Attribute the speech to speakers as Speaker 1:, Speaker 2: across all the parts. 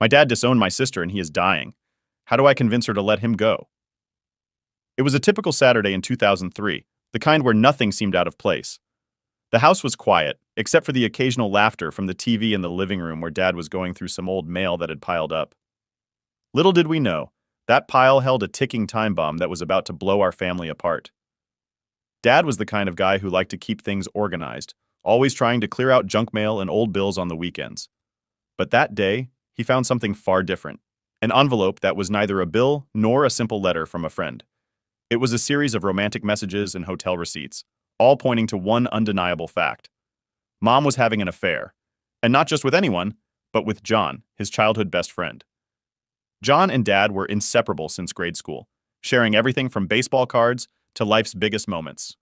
Speaker 1: My dad disowned my sister and he is dying. How do I convince her to let him go? It was a typical Saturday in 2003, the kind where nothing seemed out of place. The house was quiet, except for the occasional laughter from the TV in the living room where Dad was going through some old mail that had piled up. Little did we know, that pile held a ticking time bomb that was about to blow our family apart. Dad was the kind of guy who liked to keep things organized, always trying to clear out junk mail and old bills on the weekends. But that day, he found something far different. An envelope that was neither a bill nor a simple letter from a friend. It was a series of romantic messages and hotel receipts, all pointing to one undeniable fact. Mom was having an affair. And not just with anyone, but with John, his childhood best friend. John and Dad were inseparable since grade school, sharing everything from baseball cards to life's biggest moments.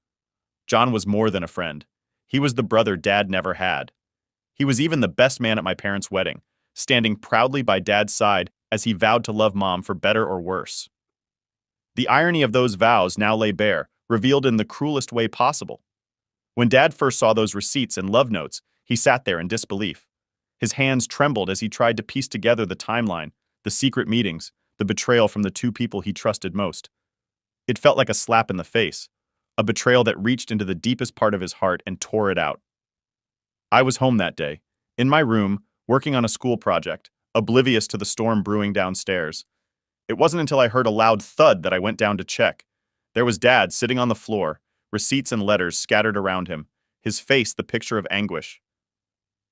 Speaker 1: John was more than a friend. He was the brother Dad never had. He was even the best man at my parents' wedding, standing proudly by Dad's side as he vowed to love Mom for better or worse. The irony of those vows now lay bare, revealed in the cruelest way possible. When Dad first saw those receipts and love notes, he sat there in disbelief. His hands trembled as he tried to piece together the timeline, the secret meetings, the betrayal from the two people he trusted most. It felt like a slap in the face, a betrayal that reached into the deepest part of his heart and tore it out. I was home that day, in my room, working on a school project, oblivious to the storm brewing downstairs. It wasn't until I heard a loud thud that I went down to check. There was Dad sitting on the floor, receipts and letters scattered around him, his face the picture of anguish.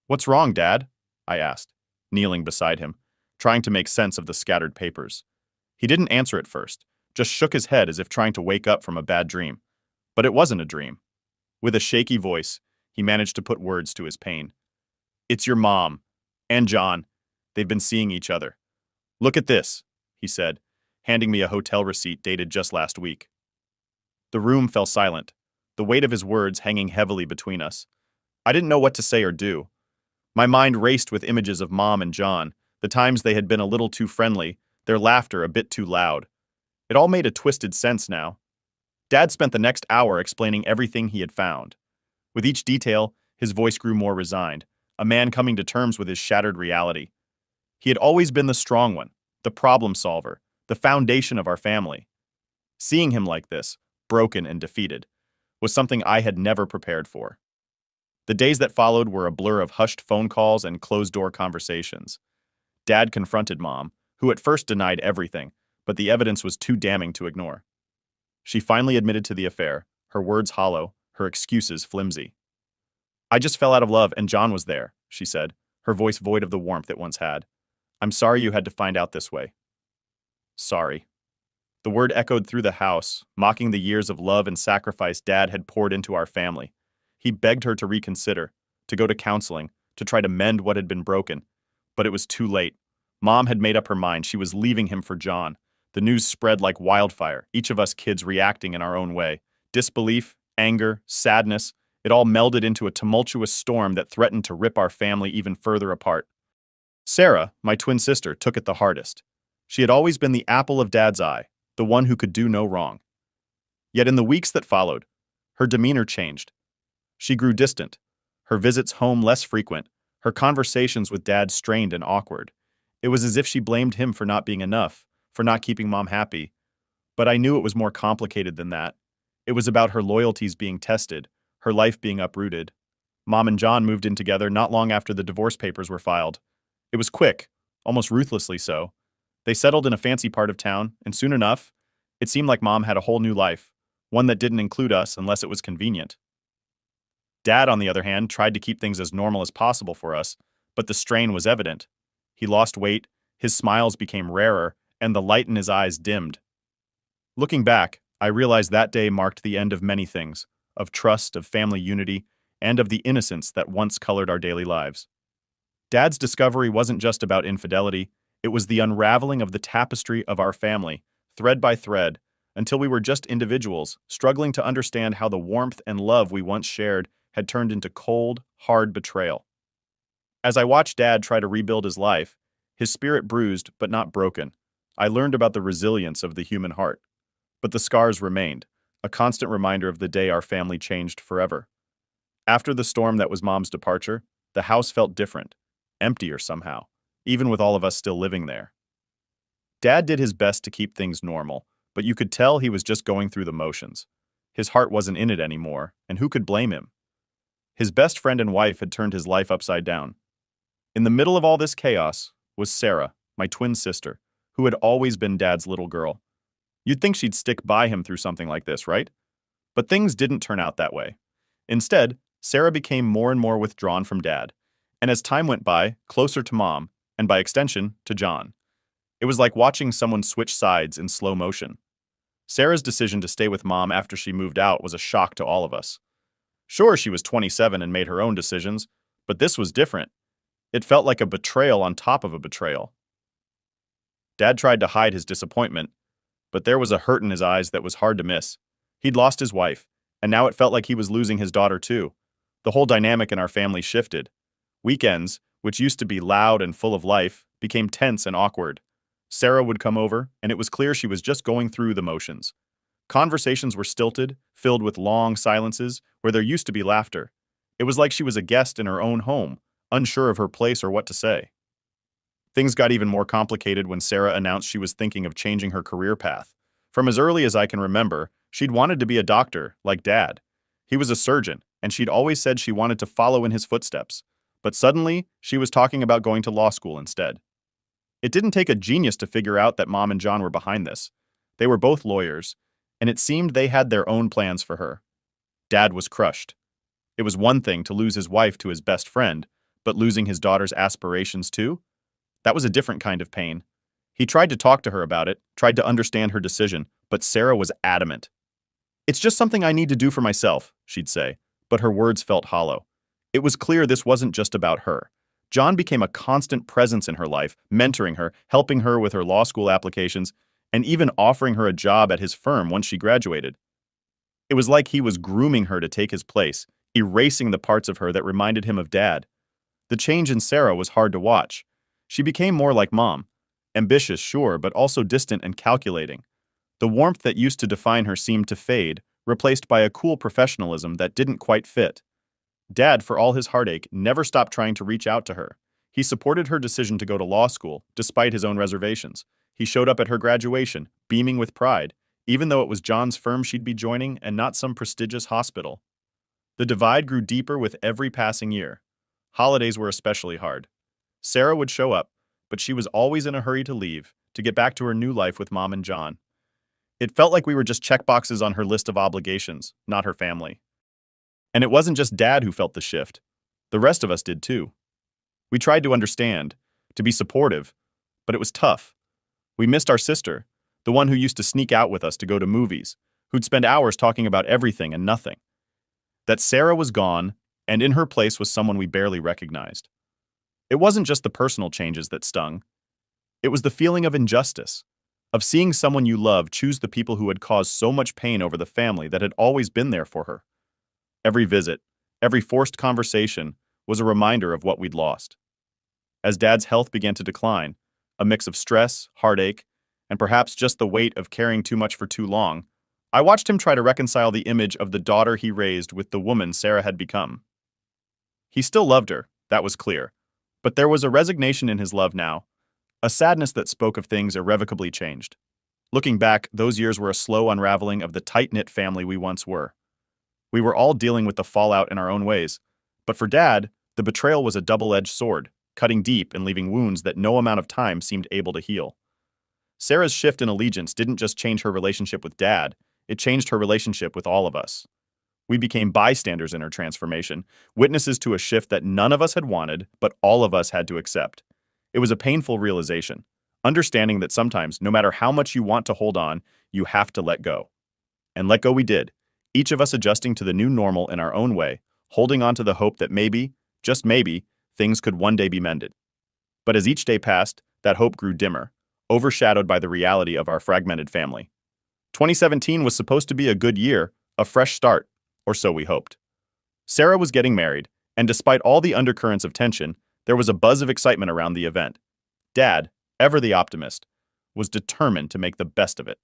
Speaker 1: "What's wrong, Dad?" I asked, kneeling beside him, trying to make sense of the scattered papers. He didn't answer at first, just shook his head as if trying to wake up from a bad dream. But it wasn't a dream. With a shaky voice, he managed to put words to his pain. "It's your mom. And John. They've been seeing each other. Look at this," he said, handing me a hotel receipt dated just last week. The room fell silent, the weight of his words hanging heavily between us. I didn't know what to say or do. My mind raced with images of Mom and John, the times they had been a little too friendly, their laughter a bit too loud. It all made a twisted sense now. Dad spent the next hour explaining everything he had found. With each detail, his voice grew more resigned, a man coming to terms with his shattered reality. He had always been the strong one, the problem solver, the foundation of our family. Seeing him like this, broken and defeated, was something I had never prepared for. The days that followed were a blur of hushed phone calls and closed-door conversations. Dad confronted Mom, who at first denied everything, but the evidence was too damning to ignore. She finally admitted to the affair, her words hollow, her excuses flimsy. "I just fell out of love and John was there," she said, her voice void of the warmth it once had. "I'm sorry you had to find out this way." Sorry. The word echoed through the house, mocking the years of love and sacrifice Dad had poured into our family. He begged her to reconsider, to go to counseling, to try to mend what had been broken. But it was too late. Mom had made up her mind. She was leaving him for John. The news spread like wildfire, each of us kids reacting in our own way. Disbelief, anger, sadness, it all melded into a tumultuous storm that threatened to rip our family even further apart. Sarah, my twin sister, took it the hardest. She had always been the apple of Dad's eye, the one who could do no wrong. Yet in the weeks that followed, her demeanor changed. She grew distant, her visits home less frequent, her conversations with Dad strained and awkward. It was as if she blamed him for not being enough, for not keeping Mom happy. But I knew it was more complicated than that. It was about her loyalties being tested, her life being uprooted. Mom and John moved in together not long after the divorce papers were filed. It was quick, almost ruthlessly so. They settled in a fancy part of town, and soon enough, it seemed like Mom had a whole new life, one that didn't include us unless it was convenient. Dad, on the other hand, tried to keep things as normal as possible for us, but the strain was evident. He lost weight, his smiles became rarer, and the light in his eyes dimmed. Looking back, I realized that day marked the end of many things, of trust, of family unity, and of the innocence that once colored our daily lives. Dad's discovery wasn't just about infidelity, it was the unraveling of the tapestry of our family, thread by thread, until we were just individuals, struggling to understand how the warmth and love we once shared had turned into cold, hard betrayal. As I watched Dad try to rebuild his life, his spirit bruised but not broken, I learned about the resilience of the human heart. But the scars remained, a constant reminder of the day our family changed forever. After the storm that was Mom's departure, the house felt different, emptier somehow, even with all of us still living there. Dad did his best to keep things normal, but you could tell he was just going through the motions. His heart wasn't in it anymore, and who could blame him? His best friend and wife had turned his life upside down. In the middle of all this chaos was Sarah, my twin sister, who had always been Dad's little girl. You'd think she'd stick by him through something like this, right? But things didn't turn out that way. Instead, Sarah became more and more withdrawn from Dad, and as time went by, closer to Mom, and by extension, to John. It was like watching someone switch sides in slow motion. Sarah's decision to stay with Mom after she moved out was a shock to all of us. Sure, she was 27 and made her own decisions, but this was different. It felt like a betrayal on top of a betrayal. Dad tried to hide his disappointment, but there was a hurt in his eyes that was hard to miss. He'd lost his wife, and now it felt like he was losing his daughter too. The whole dynamic in our family shifted. Weekends, which used to be loud and full of life, became tense and awkward. Sarah would come over, and it was clear she was just going through the motions. Conversations were stilted, filled with long silences where there used to be laughter. It was like she was a guest in her own home, unsure of her place or what to say. Things got even more complicated when Sarah announced she was thinking of changing her career path. From as early as I can remember, she'd wanted to be a doctor, like Dad. He was a surgeon, and she'd always said she wanted to follow in his footsteps. But suddenly, she was talking about going to law school instead. It didn't take a genius to figure out that Mom and John were behind this. They were both lawyers, and it seemed they had their own plans for her. Dad was crushed. It was one thing to lose his wife to his best friend, but losing his daughter's aspirations too? That was a different kind of pain. He tried to talk to her about it, tried to understand her decision, but Sarah was adamant. "It's just something I need to do for myself," she'd say, but her words felt hollow. It was clear this wasn't just about her. John became a constant presence in her life, mentoring her, helping her with her law school applications, and even offering her a job at his firm once she graduated. It was like he was grooming her to take his place, erasing the parts of her that reminded him of Dad. The change in Sarah was hard to watch. She became more like Mom. Ambitious, sure, but also distant and calculating. The warmth that used to define her seemed to fade, replaced by a cool professionalism that didn't quite fit. Dad, for all his heartache, never stopped trying to reach out to her. He supported her decision to go to law school, despite his own reservations. He showed up at her graduation, beaming with pride, even though it was John's firm she'd be joining and not some prestigious hospital. The divide grew deeper with every passing year. Holidays were especially hard. Sarah would show up, but she was always in a hurry to leave, to get back to her new life with Mom and John. It felt like we were just checkboxes on her list of obligations, not her family. And it wasn't just Dad who felt the shift. The rest of us did too. We tried to understand, to be supportive, but it was tough. We missed our sister, the one who used to sneak out with us to go to movies, who'd spend hours talking about everything and nothing. That Sarah was gone, and in her place was someone we barely recognized. It wasn't just the personal changes that stung. It was the feeling of injustice, of seeing someone you love choose the people who had caused so much pain over the family that had always been there for her. Every visit, every forced conversation was a reminder of what we'd lost. As Dad's health began to decline, a mix of stress, heartache, and perhaps just the weight of caring too much for too long, I watched him try to reconcile the image of the daughter he raised with the woman Sarah had become. He still loved her, that was clear, but there was a resignation in his love now, a sadness that spoke of things irrevocably changed. Looking back, those years were a slow unraveling of the tight-knit family we once were. We were all dealing with the fallout in our own ways, but for Dad, the betrayal was a double-edged sword, cutting deep and leaving wounds that no amount of time seemed able to heal. Sarah's shift in allegiance didn't just change her relationship with Dad, it changed her relationship with all of us. We became bystanders in her transformation, witnesses to a shift that none of us had wanted, but all of us had to accept. It was a painful realization, understanding that sometimes, no matter how much you want to hold on, you have to let go. And let go we did, each of us adjusting to the new normal in our own way, holding on to the hope that maybe, just maybe, things could one day be mended. But as each day passed, that hope grew dimmer, overshadowed by the reality of our fragmented family. 2017 was supposed to be a good year, a fresh start, or so we hoped. Sarah was getting married, and despite all the undercurrents of tension, there was a buzz of excitement around the event. Dad, ever the optimist, was determined to make the best of it.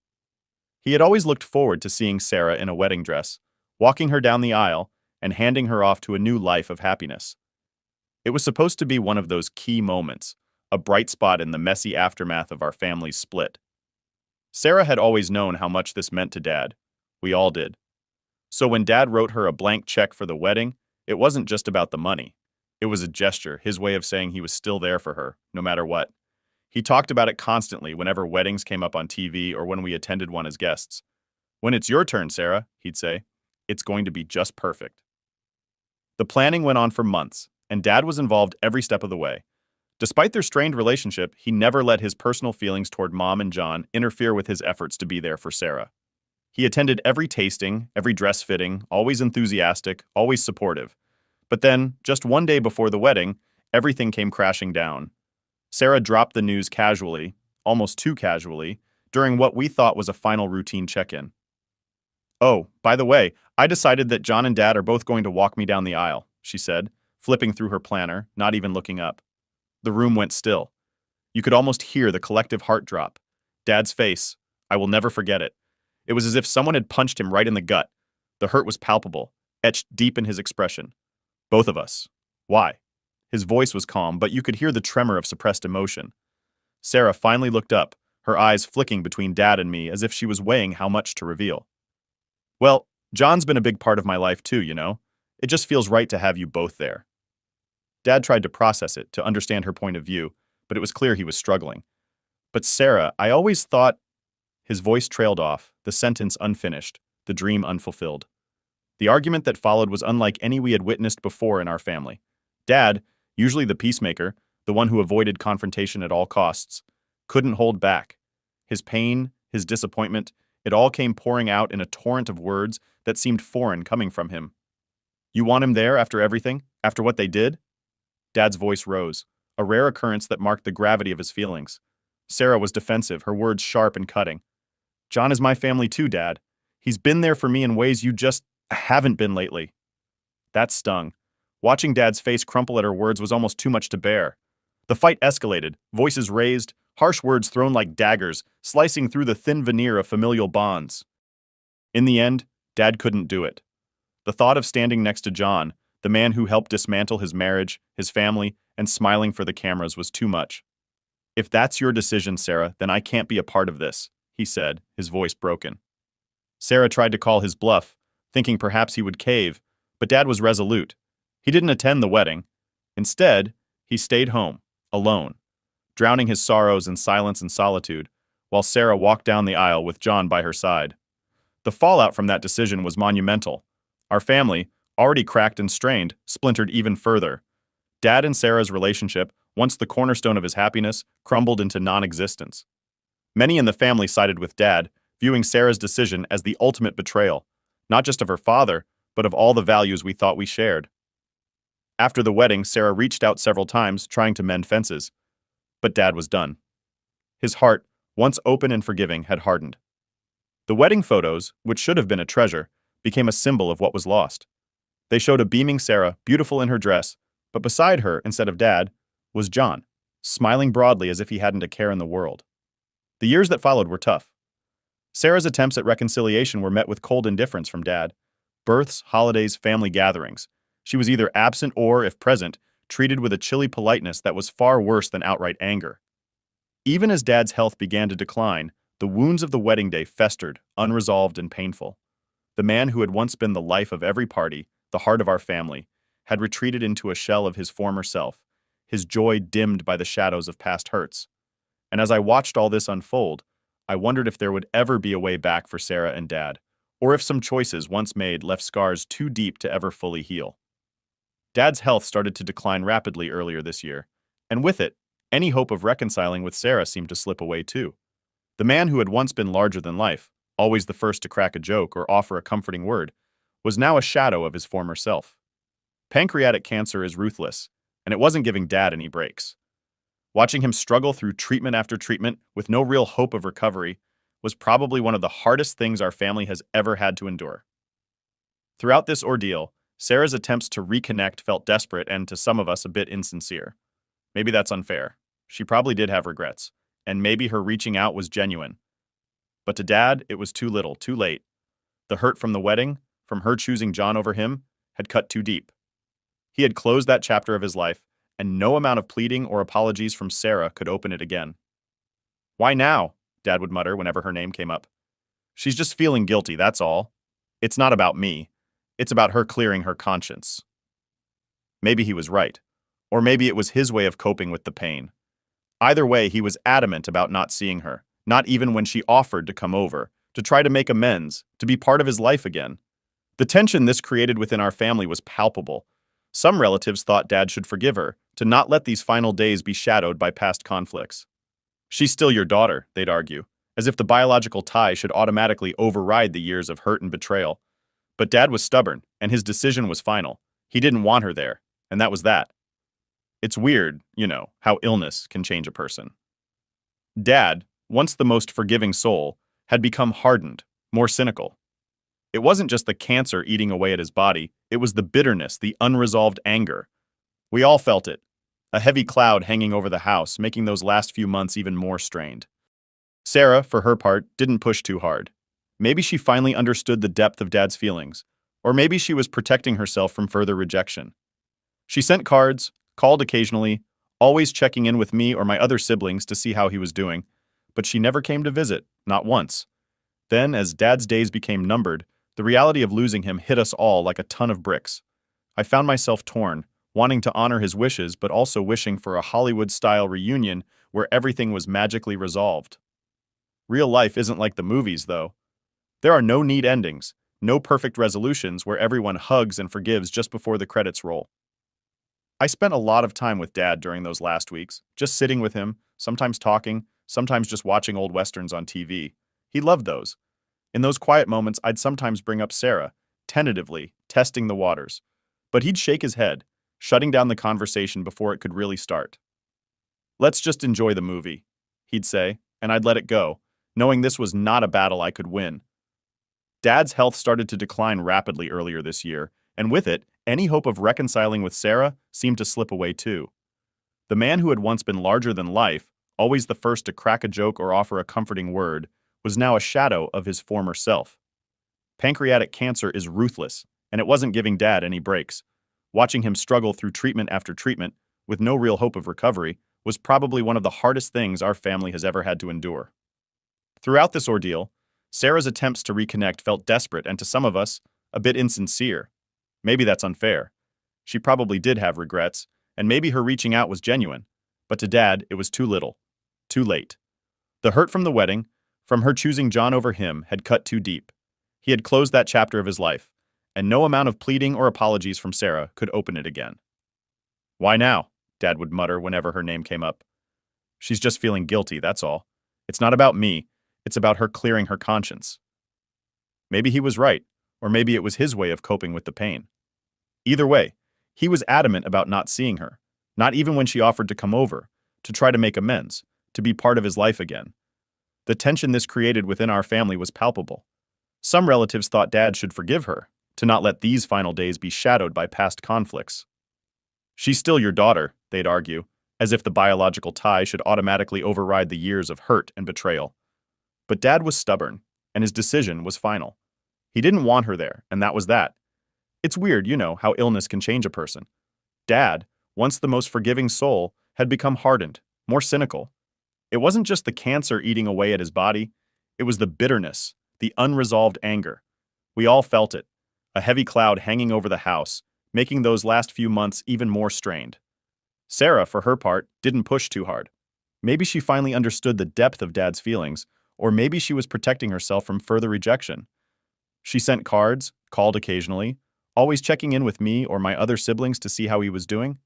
Speaker 1: He had always looked forward to seeing Sarah in a wedding dress, walking her down the aisle, and handing her off to a new life of happiness. It was supposed to be one of those key moments, a bright spot in the messy aftermath of our family's split. Sarah had always known how much this meant to Dad. We all did. So when Dad wrote her a blank check for the wedding, it wasn't just about the money. It was a gesture, his way of saying he was still there for her, no matter what. He talked about it constantly whenever weddings came up on TV or when we attended one as guests. "When it's your turn, Sarah," he'd say, "it's going to be just perfect." The planning went on for months, and Dad was involved every step of the way. Despite their strained relationship, he never let his personal feelings toward Mom and John interfere with his efforts to be there for Sarah. He attended every tasting, every dress fitting, always enthusiastic, always supportive. But then, just one day before the wedding, everything came crashing down. Sarah dropped the news casually, almost too casually, during what we thought was a final routine check-in. "Oh, by the way, I decided that John and Dad are both going to walk me down the aisle," she said, flipping through her planner, not even looking up. The room went still. You could almost hear the collective heart drop. Dad's face, I will never forget it. It was as if someone had punched him right in the gut. The hurt was palpable, etched deep in his expression. Both of us. Why? His voice was calm, but you could hear the tremor of suppressed emotion. Sarah finally looked up, her eyes flicking between Dad and me as if she was weighing how much to reveal. "Well, John's been a big part of my life too, you know. It just feels right to have you both there." Dad tried to process it, to understand her point of view, but it was clear he was struggling. "But Sarah, I always thought—" His voice trailed off, the sentence unfinished, the dream unfulfilled. The argument that followed was unlike any we had witnessed before in our family. Dad, usually the peacemaker, the one who avoided confrontation at all costs, couldn't hold back. His pain, his disappointment, it all came pouring out in a torrent of words that seemed foreign coming from him. "You want him there after everything? After what they did?" Dad's voice rose, a rare occurrence that marked the gravity of his feelings. Sarah was defensive, her words sharp and cutting. "John is my family too, Dad. He's been there for me in ways you just haven't been lately." That stung. Watching Dad's face crumple at her words was almost too much to bear. The fight escalated, voices raised, harsh words thrown like daggers, slicing through the thin veneer of familial bonds. In the end, Dad couldn't do it. The thought of standing next to John, the man who helped dismantle his marriage, his family, and smiling for the cameras was too much. "If that's your decision, Sarah, then I can't be a part of this," he said, his voice broken. Sarah tried to call his bluff, thinking perhaps he would cave, but Dad was resolute. He didn't attend the wedding. Instead, he stayed home, alone, drowning his sorrows in silence and solitude, while Sarah walked down the aisle with John by her side. The fallout from that decision was monumental. Our family, already cracked and strained, splintered even further. Dad and Sarah's relationship, once the cornerstone of his happiness, crumbled into non-existence. Many in the family sided with Dad, viewing Sarah's decision as the ultimate betrayal, not just of her father, but of all the values we thought we shared. After the wedding, Sarah reached out several times, trying to mend fences. But Dad was done. His heart, once open and forgiving, had hardened. The wedding photos, which should have been a treasure, became a symbol of what was lost. They showed a beaming Sarah, beautiful in her dress, but beside her, instead of Dad, was John, smiling broadly as if he hadn't a care in the world. The years that followed were tough. Sarah's attempts at reconciliation were met with cold indifference from Dad. Births, holidays, family gatherings. She was either absent or, if present, treated with a chilly politeness that was far worse than outright anger. Even as Dad's health began to decline, the wounds of the wedding day festered, unresolved and painful. The man who had once been the life of every party, the heart of our family, had retreated into a shell of his former self, his joy dimmed by the shadows of past hurts. And as I watched all this unfold, I wondered if there would ever be a way back for Sarah and Dad, or if some choices once made left scars too deep to ever fully heal. Dad's health started to decline rapidly earlier this year, and with it, any hope of reconciling with Sarah seemed to slip away too. The man who had once been larger than life, always the first to crack a joke or offer a comforting word, was now a shadow of his former self. Pancreatic cancer is ruthless, and it wasn't giving Dad any breaks. Watching him struggle through treatment after treatment with no real hope of recovery was probably one of the hardest things our family has ever had to endure. Throughout this ordeal, Sarah's attempts to reconnect felt desperate and, to some of us, a bit insincere. Maybe that's unfair. She probably did have regrets, and maybe her reaching out was genuine. But to Dad, it was too little, too late. The hurt from the wedding, from her choosing John over him, had cut too deep. He had closed that chapter of his life, and no amount of pleading or apologies from Sarah could open it again. "Why now?" Dad would mutter whenever her name came up. "She's just feeling guilty, that's all. It's not about me. It's about her clearing her conscience." Maybe he was right. Or maybe it was his way of coping with the pain. Either way, he was adamant about not seeing her, not even when she offered to come over, to try to make amends, to be part of his life again. The tension this created within our family was palpable. Some relatives thought Dad should forgive her, to not let these final days be shadowed by past conflicts. "She's still your daughter," they'd argue, as if the biological tie should automatically override the years of hurt and betrayal. But Dad was stubborn, and his decision was final. He didn't want her there, and that was that. It's weird, how illness can change a person. Dad, once the most forgiving soul, had become hardened, more cynical. It wasn't just the cancer eating away at his body, it was the bitterness, the unresolved anger. We all felt it, a heavy cloud hanging over the house, making those last few months even more strained. Sarah, for her part, didn't push too hard. Maybe she finally understood the depth of Dad's feelings, or maybe she was protecting herself from further rejection. She sent cards, called occasionally, always checking in with me or my other siblings to see how he was doing, but she never came to visit, not once. Then, as Dad's days became numbered, the reality of losing him hit us all like a ton of bricks. I found myself torn, wanting to honor his wishes but also wishing for a Hollywood-style reunion where everything was magically resolved. Real life isn't like the movies, though. There are no neat endings, no perfect resolutions where everyone hugs and forgives just before the credits roll. I spent a lot of time with Dad during those last weeks, just sitting with him, sometimes talking, sometimes just watching old westerns on TV. He loved those. In those quiet moments, I'd sometimes bring up Sarah, tentatively, testing the waters. But he'd shake his head, shutting down the conversation before it could really start. "Let's just enjoy the movie," he'd say, and I'd let it go, knowing this was not a battle I could win. Dad's health started to decline rapidly earlier this year, and with it, any hope of reconciling with Sarah seemed to slip away too. The man who had once been larger than life, always the first to crack a joke or offer a comforting word, was now a shadow of his former self. Pancreatic cancer is ruthless, and it wasn't giving Dad any breaks. Watching him struggle through treatment after treatment, with no real hope of recovery, was probably one of the hardest things our family has ever had to endure. Throughout this ordeal, Sarah's attempts to reconnect felt desperate and to some of us, a bit insincere. Maybe that's unfair. She probably did have regrets, and maybe her reaching out was genuine. But to Dad, it was too little. Too late. The hurt from the wedding, from her choosing John over him, had cut too deep. He had closed that chapter of his life, and no amount of pleading or apologies from Sarah could open it again. "Why now?" Dad would mutter whenever her name came up. "She's just feeling guilty, that's all. It's not about me, it's about her clearing her conscience." Maybe he was right, or maybe it was his way of coping with the pain. Either way, he was adamant about not seeing her, not even when she offered to come over, to try to make amends, to be part of his life again. The tension this created within our family was palpable. Some relatives thought Dad should forgive her, to not let these final days be shadowed by past conflicts. "She's still your daughter," they'd argue, as if the biological tie should automatically override the years of hurt and betrayal. But Dad was stubborn, and his decision was final. He didn't want her there, and that was that. It's weird, how illness can change a person. Dad, once the most forgiving soul, had become hardened, more cynical. It wasn't just the cancer eating away at his body, it was the bitterness, the unresolved anger. We all felt it, a heavy cloud hanging over the house, making those last few months even more strained. Sarah, for her part, didn't push too hard. Maybe she finally understood the depth of Dad's feelings, or maybe she was protecting herself from further rejection. She sent cards, called occasionally, always checking in with me or my other siblings to see how he was doing.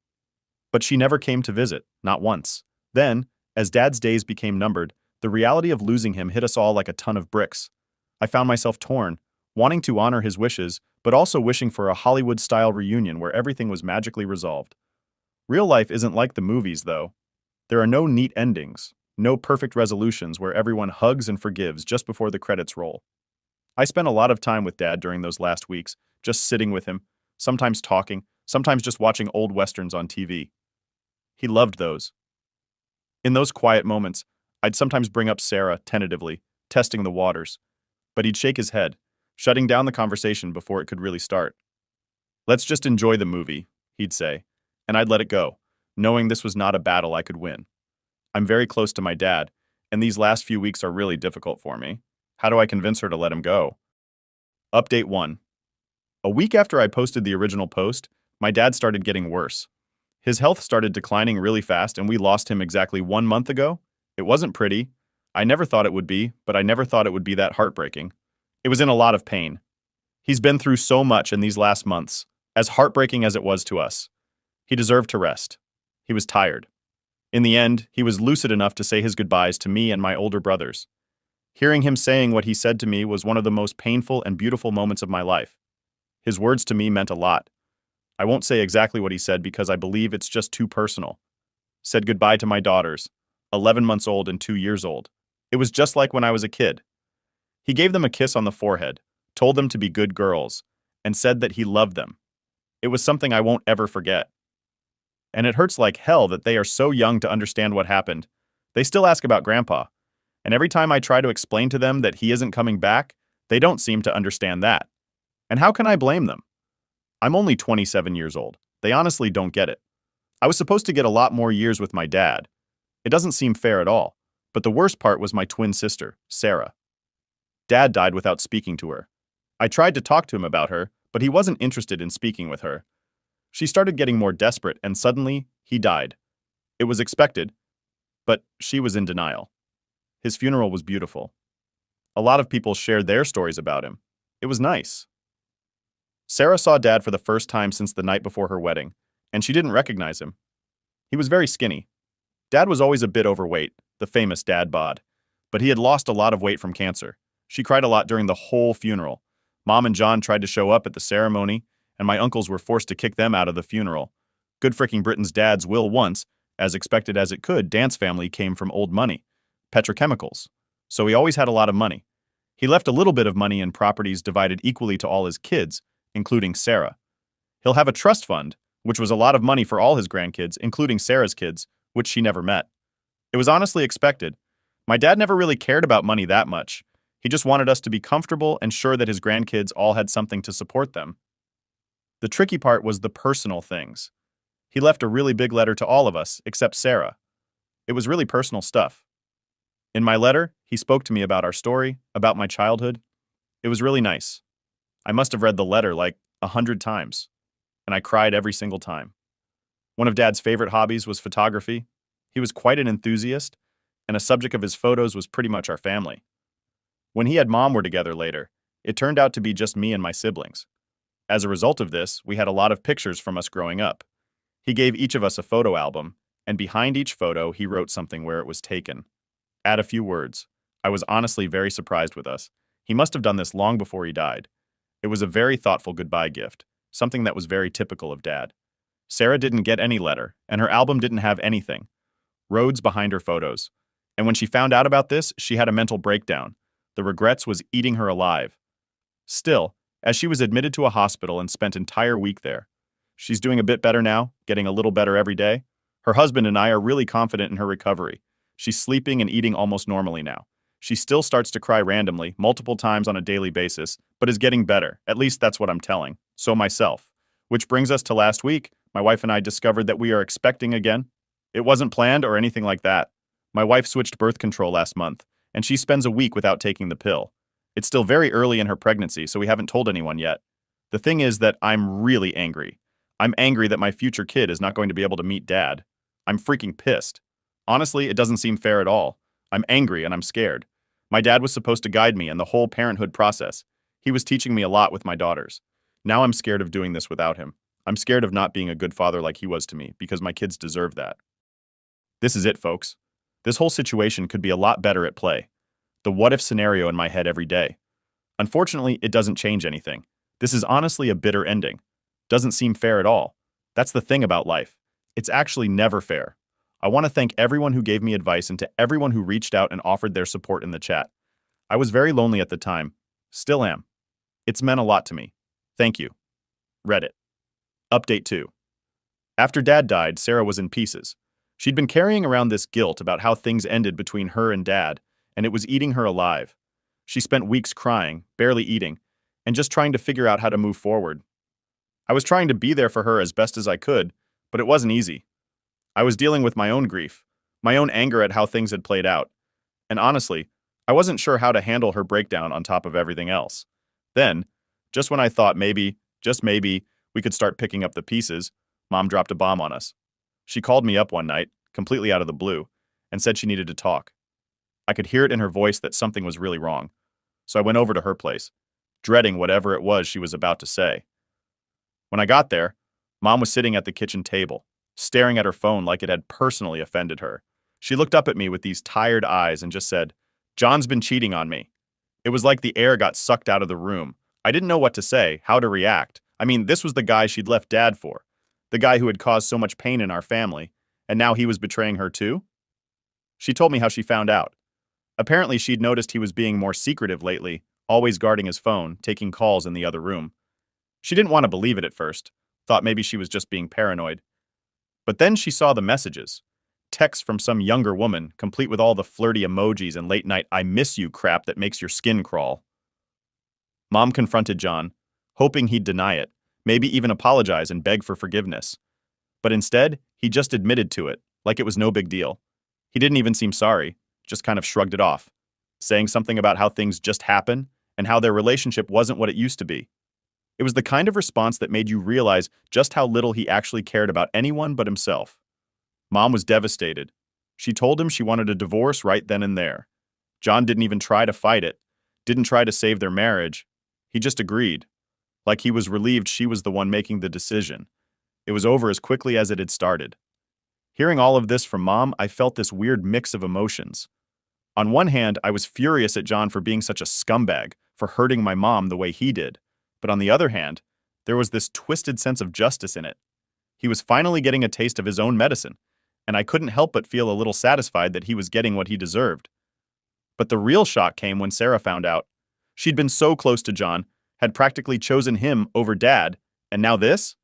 Speaker 1: But she never came to visit, not once. Then, as Dad's days became numbered, the reality of losing him hit us all like a ton of bricks. I found myself torn, wanting to honor his wishes, but also wishing for a Hollywood-style reunion where everything was magically resolved. Real life isn't like the movies, though. There are no neat endings, no perfect resolutions where everyone hugs and forgives just before the credits roll. I spent a lot of time with Dad during those last weeks, just sitting with him, sometimes talking, sometimes just watching old westerns on TV. He loved those. In those quiet moments, I'd sometimes bring up Sarah, tentatively, testing the waters. But he'd shake his head, shutting down the conversation before it could really start. "Let's just enjoy the movie," he'd say, and I'd let it go, knowing this was not a battle I could win. I'm very close to my dad, and these last few weeks are really difficult for me. How do I convince her to let him go? Update 1. A week after I posted the original post, my dad started getting worse. His health started declining really fast, and we lost him exactly 1 month ago. It wasn't pretty. I never thought it would be, but I never thought it would be that heartbreaking. It was in a lot of pain. He's been through so much in these last months, as heartbreaking as it was to us. He deserved to rest. He was tired. In the end, he was lucid enough to say his goodbyes to me and my older brothers. Hearing him saying what he said to me was one of the most painful and beautiful moments of my life. His words to me meant a lot. I won't say exactly what he said because I believe it's just too personal. Said goodbye to my daughters, 11 months old and 2 years old. It was just like when I was a kid. He gave them a kiss on the forehead, told them to be good girls, and said that he loved them. It was something I won't ever forget. And it hurts like hell that they are so young to understand what happened. They still ask about Grandpa. And every time I try to explain to them that he isn't coming back, they don't seem to understand that. And how can I blame them? I'm only 27 years old. They honestly don't get it. I was supposed to get a lot more years with my dad. It doesn't seem fair at all. But the worst part was my twin sister, Sarah. Dad died without speaking to her. I tried to talk to him about her, but he wasn't interested in speaking with her. She started getting more desperate, and suddenly, he died. It was expected, but she was in denial. His funeral was beautiful. A lot of people shared their stories about him. It was nice. Sarah saw Dad for the first time since the night before her wedding, and she didn't recognize him. He was very skinny. Dad was always a bit overweight, the famous dad bod, but he had lost a lot of weight from cancer. She cried a lot during the whole funeral. Mom and John tried to show up at the ceremony, and my uncles were forced to kick them out of the funeral. Good fricking Britain's dads will once, as expected as it could, Dan's family came from old money, petrochemicals. So he always had a lot of money. He left a little bit of money in properties divided equally to all his kids, including Sarah. He'll have a trust fund, which was a lot of money for all his grandkids, including Sarah's kids, which she never met. It was honestly expected. My dad never really cared about money that much. He just wanted us to be comfortable and sure that his grandkids all had something to support them. The tricky part was the personal things. He left a really big letter to all of us, except Sarah. It was really personal stuff. In my letter, he spoke to me about our story, about my childhood. It was really nice. I must have read the letter like 100 times, and I cried every single time. One of Dad's favorite hobbies was photography. He was quite an enthusiast, and a subject of his photos was pretty much our family. When he and Mom were together later, it turned out to be just me and my siblings. As a result of this, we had a lot of pictures from us growing up. He gave each of us a photo album, and behind each photo he wrote something where it was taken. Add a few words. I was honestly very surprised with us. He must have done this long before he died. It was a very thoughtful goodbye gift, something that was very typical of Dad. Sarah didn't get any letter, and her album didn't have anything. Roads behind her photos. And when she found out about this, she had a mental breakdown. The regrets was eating her alive. Still, as she was admitted to a hospital and spent an entire week there. She's doing a bit better now, getting a little better every day. Her husband and I are really confident in her recovery. She's sleeping and eating almost normally now. She still starts to cry randomly, multiple times on a daily basis, but is getting better. At least that's what I'm telling. So myself. Which brings us to last week. My wife and I discovered that we are expecting again. It wasn't planned or anything like that. My wife switched birth control last month, and she spends a week without taking the pill. It's still very early in her pregnancy, so we haven't told anyone yet. The thing is that I'm really angry. I'm angry that my future kid is not going to be able to meet Dad. I'm freaking pissed. Honestly, it doesn't seem fair at all. I'm angry and I'm scared. My dad was supposed to guide me in the whole parenthood process. He was teaching me a lot with my daughters. Now I'm scared of doing this without him. I'm scared of not being a good father like he was to me, because my kids deserve that. This is it, folks. This whole situation could be a lot better at play. The what-if scenario in my head every day. Unfortunately, it doesn't change anything. This is honestly a bitter ending. Doesn't seem fair at all. That's the thing about life. It's actually never fair. I want to thank everyone who gave me advice and to everyone who reached out and offered their support in the chat. I was very lonely at the time. Still am. It's meant a lot to me. Thank you. Reddit. Update 2. After Dad died, Sarah was in pieces. She'd been carrying around this guilt about how things ended between her and Dad, and it was eating her alive. She spent weeks crying, barely eating, and just trying to figure out how to move forward. I was trying to be there for her as best as I could, but it wasn't easy. I was dealing with my own grief, my own anger at how things had played out, and honestly, I wasn't sure how to handle her breakdown on top of everything else. Then, just when I thought maybe, just maybe, we could start picking up the pieces, Mom dropped a bomb on us. She called me up one night, completely out of the blue, and said she needed to talk. I could hear it in her voice that something was really wrong, so I went over to her place, dreading whatever it was she was about to say. When I got there, Mom was sitting at the kitchen table, staring at her phone like it had personally offended her. She looked up at me with these tired eyes and just said, "John's been cheating on me." It was like the air got sucked out of the room. I didn't know what to say, how to react. I mean, this was the guy she'd left Dad for, the guy who had caused so much pain in our family, and now he was betraying her too? She told me how she found out. Apparently, she'd noticed he was being more secretive lately, always guarding his phone, taking calls in the other room. She didn't want to believe it at first, thought maybe she was just being paranoid. But then she saw the messages. Texts from some younger woman, complete with all the flirty emojis and late-night "I miss you" crap that makes your skin crawl. Mom confronted John, hoping he'd deny it, maybe even apologize and beg for forgiveness. But instead, he just admitted to it, like it was no big deal. He didn't even seem sorry, just kind of shrugged it off, saying something about how things just happen and how their relationship wasn't what it used to be. It was the kind of response that made you realize just how little he actually cared about anyone but himself. Mom was devastated. She told him she wanted a divorce right then and there. John didn't even try to fight it, didn't try to save their marriage. He just agreed, like he was relieved she was the one making the decision. It was over as quickly as it had started. Hearing all of this from Mom, I felt this weird mix of emotions. On one hand, I was furious at John for being such a scumbag, for hurting my mom the way he did. But on the other hand, there was this twisted sense of justice in it. He was finally getting a taste of his own medicine, and I couldn't help but feel a little satisfied that he was getting what he deserved. But the real shock came when Sarah found out. She'd been so close to John, had practically chosen him over Dad, and now this?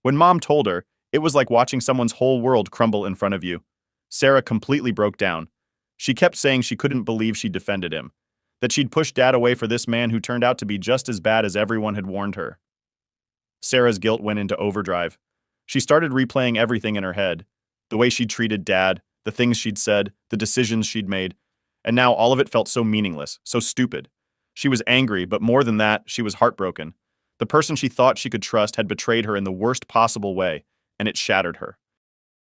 Speaker 1: When Mom told her, it was like watching someone's whole world crumble in front of you. Sarah completely broke down. She kept saying she couldn't believe she'd defended him, that she'd pushed Dad away for this man who turned out to be just as bad as everyone had warned her. Sarah's guilt went into overdrive. She started replaying everything in her head, the way she'd treated Dad, the things she'd said, the decisions she'd made, and now all of it felt so meaningless, so stupid. She was angry, but more than that, she was heartbroken. The person she thought she could trust had betrayed her in the worst possible way, and it shattered her.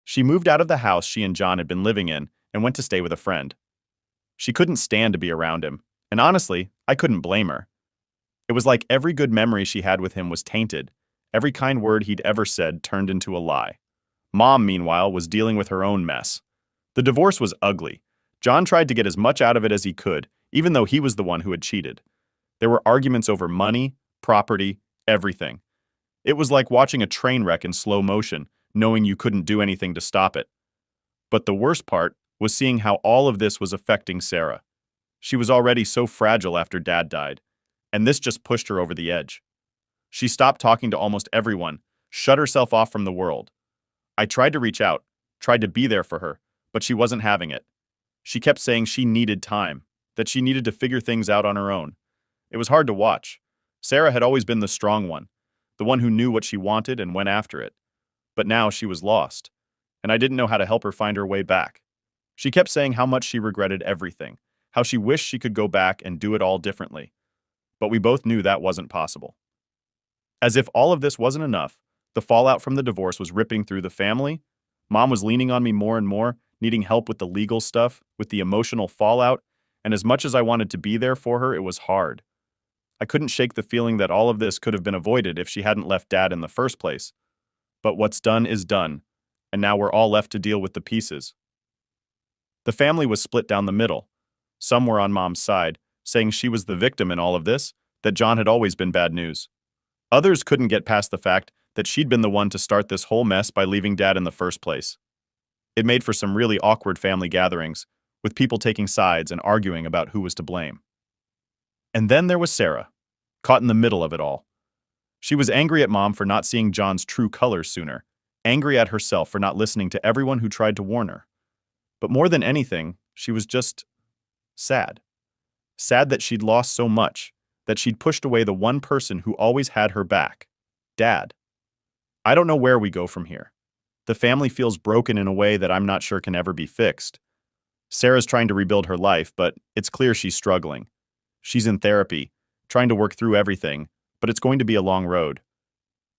Speaker 1: She moved out of the house she and John had been living in and went to stay with a friend. She couldn't stand to be around him, and honestly, I couldn't blame her. It was like every good memory she had with him was tainted. Every kind word he'd ever said turned into a lie. Mom, meanwhile, was dealing with her own mess. The divorce was ugly. John tried to get as much out of it as he could, even though he was the one who had cheated. There were arguments over money, property, everything. It was like watching a train wreck in slow motion, knowing you couldn't do anything to stop it. But the worst part was seeing how all of this was affecting Sarah. She was already so fragile after Dad died, and this just pushed her over the edge. She stopped talking to almost everyone, shut herself off from the world. I tried to reach out, tried to be there for her, but she wasn't having it. She kept saying she needed time, that she needed to figure things out on her own. It was hard to watch. Sarah had always been the strong one, the one who knew what she wanted and went after it. But now she was lost, and I didn't know how to help her find her way back. She kept saying how much she regretted everything, how she wished she could go back and do it all differently. But we both knew that wasn't possible. As if all of this wasn't enough, the fallout from the divorce was ripping through the family. Mom was leaning on me more and more, needing help with the legal stuff, with the emotional fallout, and as much as I wanted to be there for her, it was hard. I couldn't shake the feeling that all of this could have been avoided if she hadn't left Dad in the first place. But what's done is done, and now we're all left to deal with the pieces. The family was split down the middle. Some were on Mom's side, saying she was the victim in all of this, that John had always been bad news. Others couldn't get past the fact that she'd been the one to start this whole mess by leaving Dad in the first place. It made for some really awkward family gatherings, with people taking sides and arguing about who was to blame. And then there was Sarah, caught in the middle of it all. She was angry at Mom for not seeing John's true colors sooner, angry at herself for not listening to everyone who tried to warn her. But more than anything, she was just sad. Sad that she'd lost so much, that she'd pushed away the one person who always had her back, Dad. I don't know where we go from here. The family feels broken in a way that I'm not sure can ever be fixed. Sarah's trying to rebuild her life, but it's clear she's struggling. She's in therapy, trying to work through everything, but it's going to be a long road.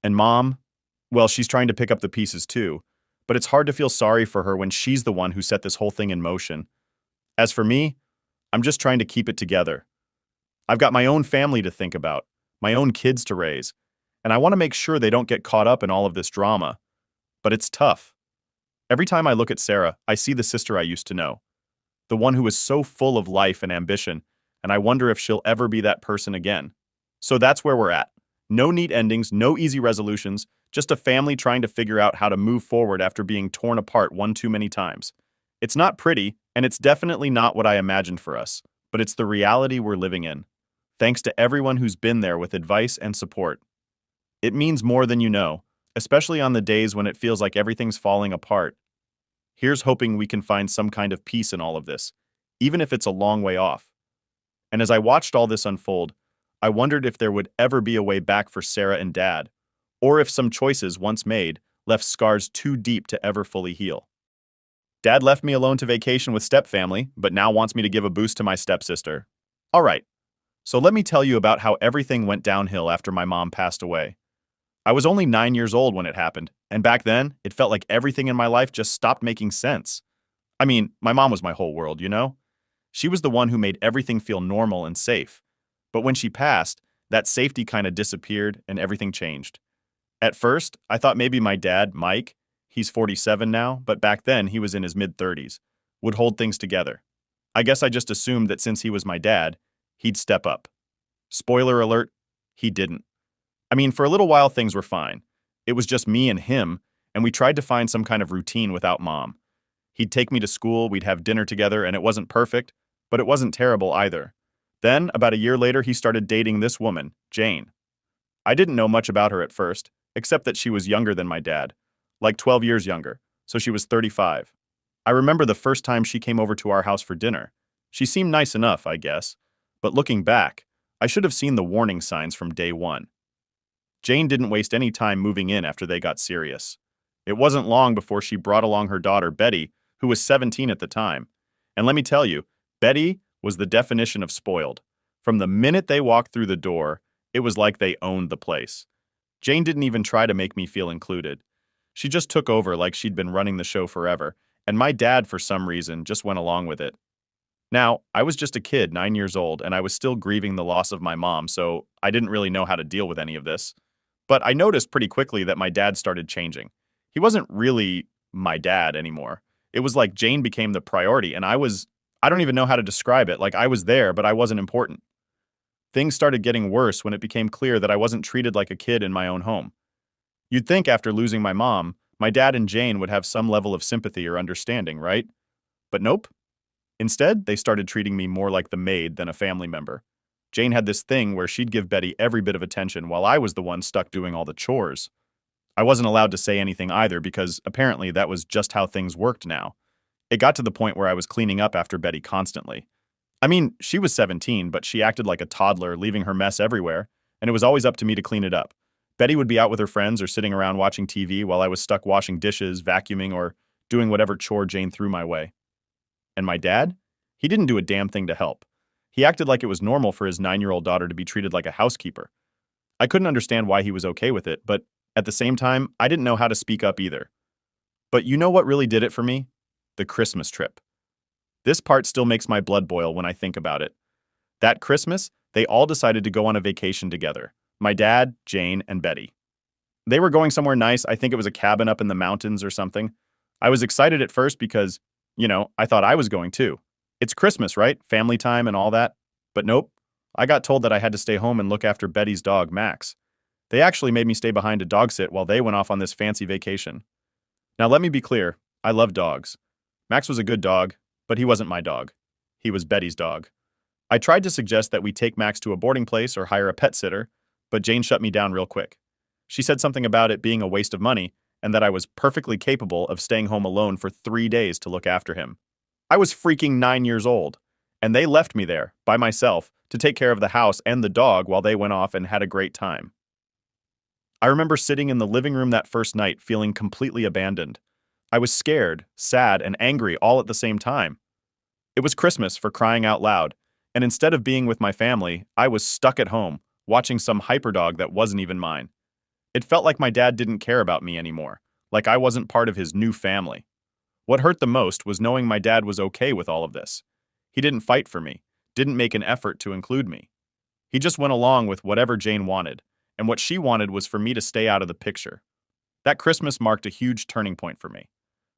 Speaker 1: And Mom, well, she's trying to pick up the pieces too, but it's hard to feel sorry for her when she's the one who set this whole thing in motion. As for me, I'm just trying to keep it together. I've got my own family to think about, my own kids to raise, and I want to make sure they don't get caught up in all of this drama. But it's tough. Every time I look at Sarah, I see the sister I used to know, the one who was so full of life and ambition, and I wonder if she'll ever be that person again. So that's where we're at. No neat endings, no easy resolutions, just a family trying to figure out how to move forward after being torn apart one too many times. It's not pretty, and it's definitely not what I imagined for us, but it's the reality we're living in. Thanks to everyone who's been there with advice and support. It means more than you know, especially on the days when it feels like everything's falling apart. Here's hoping we can find some kind of peace in all of this, even if it's a long way off. And as I watched all this unfold, I wondered if there would ever be a way back for Sarah and Dad, or if some choices once made left scars too deep to ever fully heal. Dad left me alone to vacation with stepfamily, but now wants me to give a boost to my stepsister. All right, so let me tell you about how everything went downhill after my mom passed away. I was only 9 years old when it happened, and back then, it felt like everything in my life just stopped making sense. I mean, my mom was my whole world, you know? She was the one who made everything feel normal and safe. But when she passed, that safety kind of disappeared and everything changed. At first, I thought maybe my dad, Mike, he's 47 now, but back then he was in his mid-30s, would hold things together. I guess I just assumed that since he was my dad, he'd step up. Spoiler alert, he didn't. I mean, for a little while things were fine. It was just me and him, and we tried to find some kind of routine without Mom. He'd take me to school, we'd have dinner together, and it wasn't perfect, but it wasn't terrible either. Then, about a year later, he started dating this woman, Jane. I didn't know much about her at first, except that she was younger than my dad, like 12 years younger, so she was 35. I remember the first time she came over to our house for dinner. She seemed nice enough, I guess, but looking back, I should have seen the warning signs from day one. Jane didn't waste any time moving in after they got serious. It wasn't long before she brought along her daughter, Betty, who was 17 at the time. And let me tell you, Betty was the definition of spoiled. From the minute they walked through the door, it was like they owned the place. Jane didn't even try to make me feel included. She just took over like she'd been running the show forever, and my dad, for some reason, just went along with it. Now, I was just a kid, 9 years old, and I was still grieving the loss of my mom, so I didn't really know how to deal with any of this. But I noticed pretty quickly that my dad started changing. He wasn't really my dad anymore. It was like Jane became the priority, and I don't even know how to describe it. Like, I was there, but I wasn't important. Things started getting worse when it became clear that I wasn't treated like a kid in my own home. You'd think after losing my mom, my dad and Jane would have some level of sympathy or understanding, right? But nope. Instead, they started treating me more like the maid than a family member. Jane had this thing where she'd give Betty every bit of attention while I was the one stuck doing all the chores. I wasn't allowed to say anything either because apparently that was just how things worked now. It got to the point where I was cleaning up after Betty constantly. I mean, she was 17, but she acted like a toddler, leaving her mess everywhere, and it was always up to me to clean it up. Betty would be out with her friends or sitting around watching TV while I was stuck washing dishes, vacuuming, or doing whatever chore Jane threw my way. And my dad? He didn't do a damn thing to help. He acted like it was normal for his 9-year-old daughter to be treated like a housekeeper. I couldn't understand why he was okay with it, but at the same time, I didn't know how to speak up either. But you know what really did it for me? The Christmas trip. This part still makes my blood boil when I think about it. That Christmas, they all decided to go on a vacation together. My dad, Jane, and Betty. They were going somewhere nice. I think it was a cabin up in the mountains or something. I was excited at first because, I thought I was going too. It's Christmas, right? Family time and all that. But nope. I got told that I had to stay home and look after Betty's dog, Max. They actually made me stay behind to dog sit while they went off on this fancy vacation. Now let me be clear, I love dogs. Max was a good dog, but he wasn't my dog. He was Betty's dog. I tried to suggest that we take Max to a boarding place or hire a pet sitter, but Jane shut me down real quick. She said something about it being a waste of money and that I was perfectly capable of staying home alone for 3 days to look after him. I was freaking 9 years old, and they left me there, by myself, to take care of the house and the dog while they went off and had a great time. I remember sitting in the living room that first night feeling completely abandoned. I was scared, sad, and angry all at the same time. It was Christmas, for crying out loud, and instead of being with my family, I was stuck at home, watching some hyperdog that wasn't even mine. It felt like my dad didn't care about me anymore, like I wasn't part of his new family. What hurt the most was knowing my dad was okay with all of this. He didn't fight for me, didn't make an effort to include me. He just went along with whatever Jane wanted, and what she wanted was for me to stay out of the picture. That Christmas marked a huge turning point for me.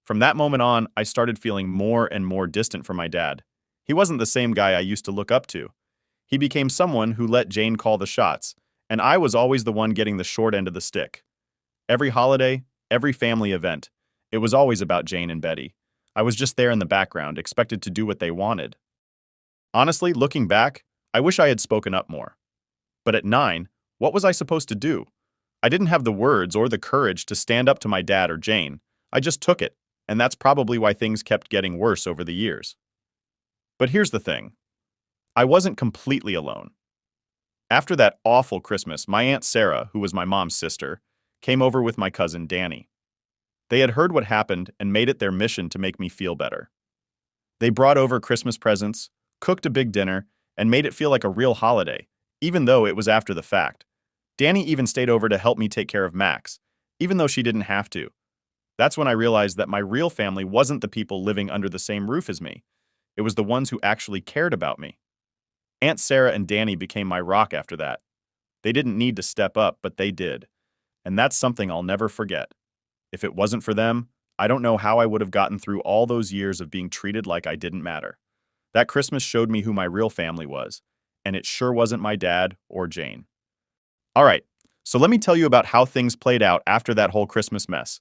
Speaker 1: From that moment on, I started feeling more and more distant from my dad. He wasn't the same guy I used to look up to. He became someone who let Jane call the shots, and I was always the one getting the short end of the stick. Every holiday, every family event, it was always about Jane and Betty. I was just there in the background, expected to do what they wanted. Honestly, looking back, I wish I had spoken up more. But at 9, what was I supposed to do? I didn't have the words or the courage to stand up to my dad or Jane. I just took it, and that's probably why things kept getting worse over the years. But here's the thing. I wasn't completely alone. After that awful Christmas, my Aunt Sarah, who was my mom's sister, came over with my cousin Danny. They had heard what happened and made it their mission to make me feel better. They brought over Christmas presents, cooked a big dinner, and made it feel like a real holiday, even though it was after the fact. Danny even stayed over to help me take care of Max, even though she didn't have to. That's when I realized that my real family wasn't the people living under the same roof as me. It was the ones who actually cared about me. Aunt Sarah and Danny became my rock after that. They didn't need to step up, but they did. And that's something I'll never forget. If it wasn't for them, I don't know how I would have gotten through all those years of being treated like I didn't matter. That Christmas showed me who my real family was, and it sure wasn't my dad or Jane. All right, so let me tell you about how things played out after that whole Christmas mess.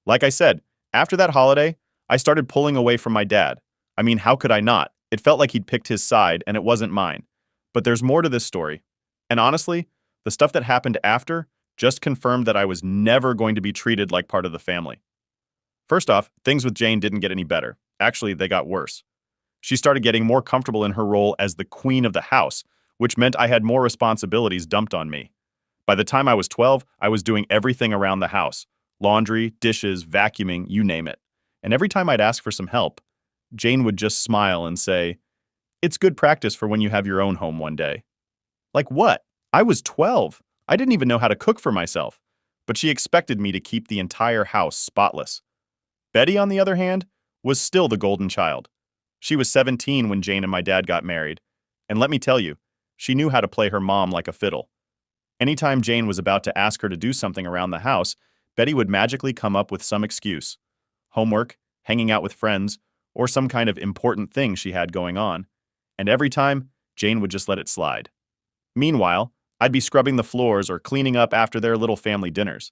Speaker 1: Like I said, after that holiday, I started pulling away from my dad. I mean, how could I not? It felt like he'd picked his side, and it wasn't mine. But there's more to this story. And honestly, the stuff that happened after just confirmed that I was never going to be treated like part of the family. First off, things with Jane didn't get any better. Actually, they got worse. She started getting more comfortable in her role as the queen of the house, which meant I had more responsibilities dumped on me. By the time I was 12, I was doing everything around the house. Laundry, dishes, vacuuming, you name it. And every time I'd ask for some help, Jane would just smile and say, "It's good practice for when you have your own home one day." Like what? I was 12. I didn't even know how to cook for myself. But she expected me to keep the entire house spotless. Betty, on the other hand, was still the golden child. She was 17 when Jane and my dad got married. And let me tell you, she knew how to play her mom like a fiddle. Anytime Jane was about to ask her to do something around the house, Betty would magically come up with some excuse. Homework, hanging out with friends, or some kind of important thing she had going on. And every time, Jane would just let it slide. Meanwhile, I'd be scrubbing the floors or cleaning up after their little family dinners.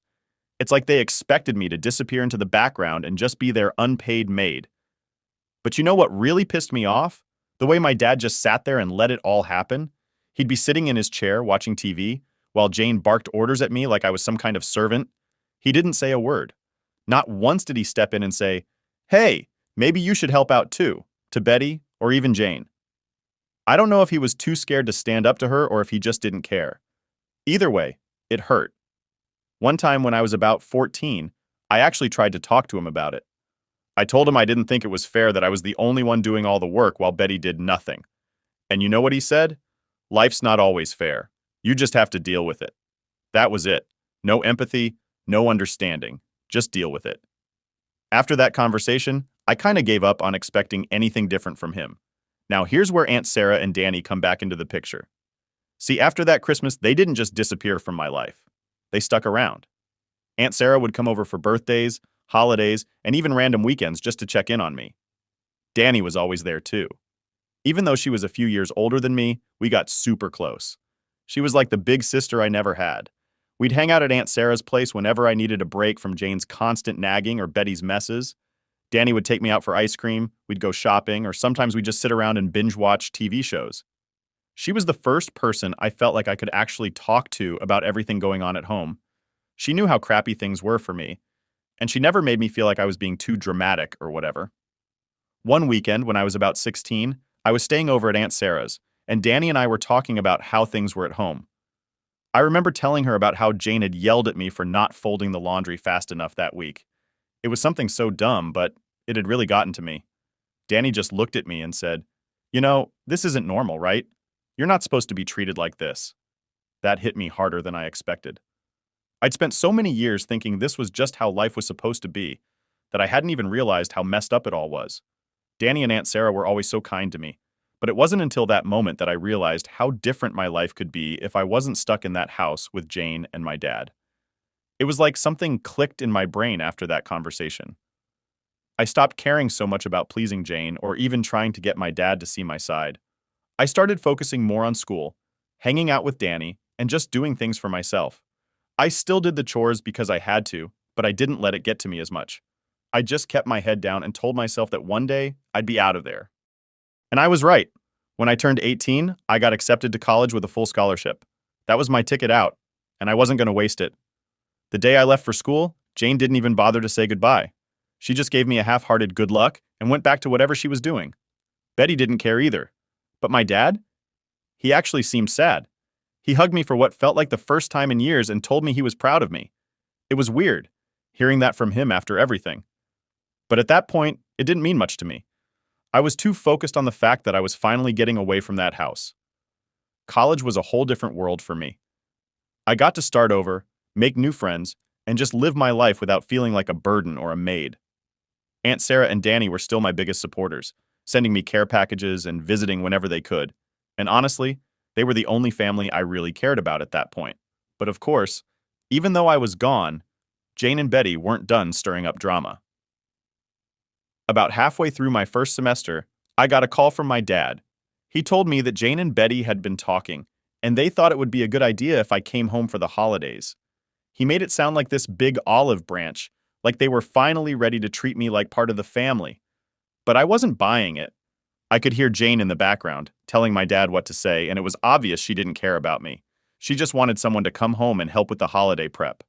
Speaker 1: It's like they expected me to disappear into the background and just be their unpaid maid. But you know what really pissed me off? The way my dad just sat there and let it all happen. He'd be sitting in his chair watching TV, while Jane barked orders at me like I was some kind of servant. He didn't say a word. Not once did he step in and say, "Hey, maybe you should help out too," to Betty or even Jane. I don't know if he was too scared to stand up to her or if he just didn't care. Either way, it hurt. One time when I was about 14, I actually tried to talk to him about it. I told him I didn't think it was fair that I was the only one doing all the work while Betty did nothing. And you know what he said? "Life's not always fair. You just have to deal with it." That was it. No empathy, no understanding. Just deal with it. After that conversation, I kind of gave up on expecting anything different from him. Now here's where Aunt Sarah and Danny come back into the picture. See, after that Christmas, they didn't just disappear from my life. They stuck around. Aunt Sarah would come over for birthdays, holidays, and even random weekends just to check in on me. Danny was always there too. Even though she was a few years older than me, we got super close. She was like the big sister I never had. We'd hang out at Aunt Sarah's place whenever I needed a break from Jane's constant nagging or Betty's messes. Danny would take me out for ice cream, we'd go shopping, or sometimes we'd just sit around and binge-watch TV shows. She was the first person I felt like I could actually talk to about everything going on at home. She knew how crappy things were for me, and she never made me feel like I was being too dramatic or whatever. One weekend, when I was about 16, I was staying over at Aunt Sarah's, and Danny and I were talking about how things were at home. I remember telling her about how Jane had yelled at me for not folding the laundry fast enough that week. It was something so dumb, but it had really gotten to me. Danny just looked at me and said, "You know, this isn't normal, right? You're not supposed to be treated like this." That hit me harder than I expected. I'd spent so many years thinking this was just how life was supposed to be that I hadn't even realized how messed up it all was. Danny and Aunt Sarah were always so kind to me, but it wasn't until that moment that I realized how different my life could be if I wasn't stuck in that house with Jane and my dad. It was like something clicked in my brain after that conversation. I stopped caring so much about pleasing Jane or even trying to get my dad to see my side. I started focusing more on school, hanging out with Danny, and just doing things for myself. I still did the chores because I had to, but I didn't let it get to me as much. I just kept my head down and told myself that one day I'd be out of there. And I was right. When I turned 18, I got accepted to college with a full scholarship. That was my ticket out, and I wasn't going to waste it. The day I left for school, Jane didn't even bother to say goodbye. She just gave me a half-hearted good luck and went back to whatever she was doing. Betty didn't care either. But my dad? He actually seemed sad. He hugged me for what felt like the first time in years and told me he was proud of me. It was weird, hearing that from him after everything. But at that point, it didn't mean much to me. I was too focused on the fact that I was finally getting away from that house. College was a whole different world for me. I got to start over, make new friends, and just live my life without feeling like a burden or a maid. Aunt Sarah and Danny were still my biggest supporters, sending me care packages and visiting whenever they could. And honestly, they were the only family I really cared about at that point. But of course, even though I was gone, Jane and Betty weren't done stirring up drama. About halfway through my first semester, I got a call from my dad. He told me that Jane and Betty had been talking, and they thought it would be a good idea if I came home for the holidays. He made it sound like this big olive branch, like they were finally ready to treat me like part of the family. But I wasn't buying it. I could hear Jane in the background, telling my dad what to say, and it was obvious she didn't care about me. She just wanted someone to come home and help with the holiday prep.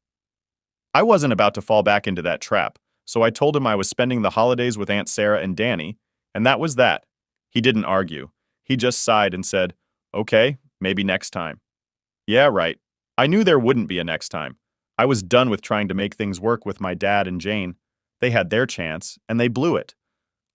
Speaker 1: I wasn't about to fall back into that trap, so I told him I was spending the holidays with Aunt Sarah and Danny, and that was that. He didn't argue. He just sighed and said, "Okay, maybe next time." Yeah, right. I knew there wouldn't be a next time. I was done with trying to make things work with my dad and Jane. They had their chance, and they blew it.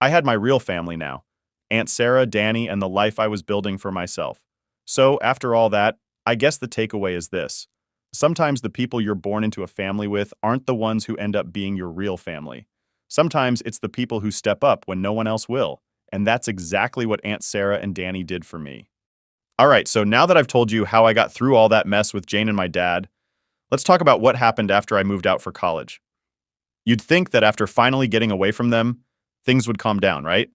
Speaker 1: I had my real family now. Aunt Sarah, Danny, and the life I was building for myself. So, after all that, I guess the takeaway is this. Sometimes the people you're born into a family with aren't the ones who end up being your real family. Sometimes it's the people who step up when no one else will, and that's exactly what Aunt Sarah and Danny did for me. Alright, so now that I've told you how I got through all that mess with Jane and my dad, let's talk about what happened after I moved out for college. You'd think that after finally getting away from them, things would calm down, right?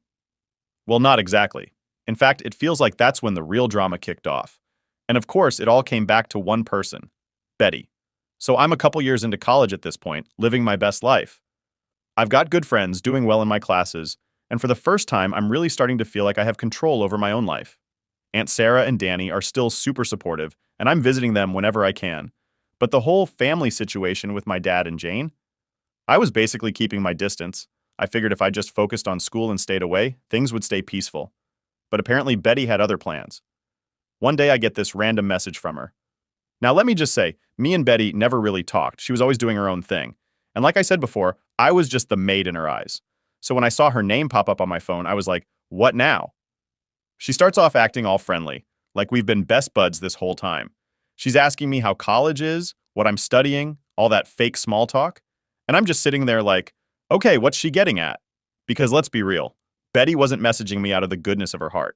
Speaker 1: Well, not exactly. In fact, it feels like that's when the real drama kicked off. And of course, it all came back to one person, Betty. So I'm a couple years into college at this point, living my best life. I've got good friends, doing well in my classes, and for the first time, I'm really starting to feel like I have control over my own life. Aunt Sarah and Danny are still super supportive, and I'm visiting them whenever I can. But the whole family situation with my dad and Jane, I was basically keeping my distance. I figured if I just focused on school and stayed away, things would stay peaceful. But apparently Betty had other plans. One day I get this random message from her. Now let me just say, me and Betty never really talked. She was always doing her own thing. And like I said before, I was just the maid in her eyes. So when I saw her name pop up on my phone, I was like, what now? She starts off acting all friendly, like we've been best buds this whole time. She's asking me how college is, what I'm studying, all that fake small talk. And I'm just sitting there like, okay, what's she getting at? Because let's be real, Betty wasn't messaging me out of the goodness of her heart.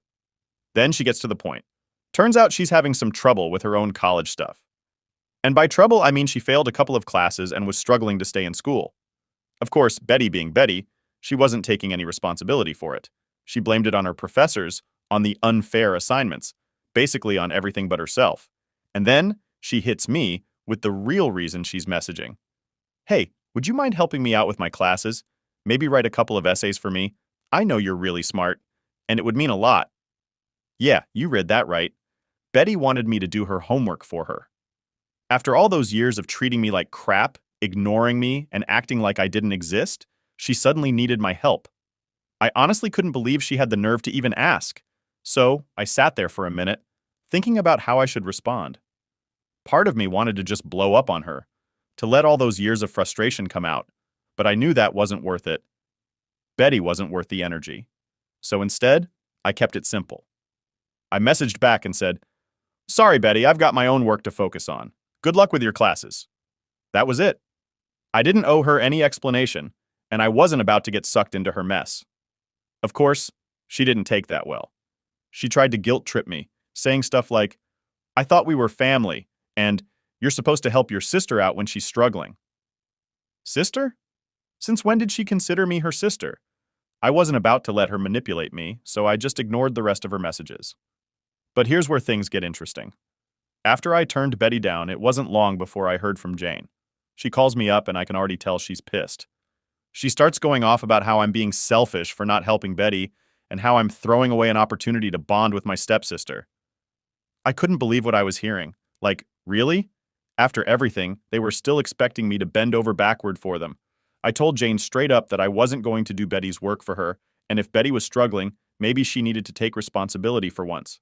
Speaker 1: Then she gets to the point. Turns out she's having some trouble with her own college stuff. And by trouble, I mean she failed a couple of classes and was struggling to stay in school. Of course, Betty being Betty, she wasn't taking any responsibility for it. She blamed it on her professors, on the unfair assignments, basically on everything but herself. And then she hits me with the real reason she's messaging. Hey, would you mind helping me out with my classes? Maybe write a couple of essays for me? I know you're really smart, and it would mean a lot. Yeah, you read that right. Betty wanted me to do her homework for her. After all those years of treating me like crap, ignoring me, and acting like I didn't exist, she suddenly needed my help. I honestly couldn't believe she had the nerve to even ask. So I sat there for a minute, thinking about how I should respond. Part of me wanted to just blow up on her, to let all those years of frustration come out, but I knew that wasn't worth it. Betty wasn't worth the energy. So instead, I kept it simple. I messaged back and said, "Sorry, Betty, I've got my own work to focus on. Good luck with your classes." That was it. I didn't owe her any explanation, and I wasn't about to get sucked into her mess. Of course, she didn't take that well. She tried to guilt trip me, saying stuff like, "I thought we were family," and "You're supposed to help your sister out when she's struggling." Sister? Since when did she consider me her sister? I wasn't about to let her manipulate me, so I just ignored the rest of her messages. But here's where things get interesting. After I turned Betty down, it wasn't long before I heard from Jane. She calls me up and I can already tell she's pissed. She starts going off about how I'm being selfish for not helping Betty and how I'm throwing away an opportunity to bond with my stepsister. I couldn't believe what I was hearing. Like, really? After everything, they were still expecting me to bend over backward for them. I told Jane straight up that I wasn't going to do Betty's work for her, and if Betty was struggling, maybe she needed to take responsibility for once.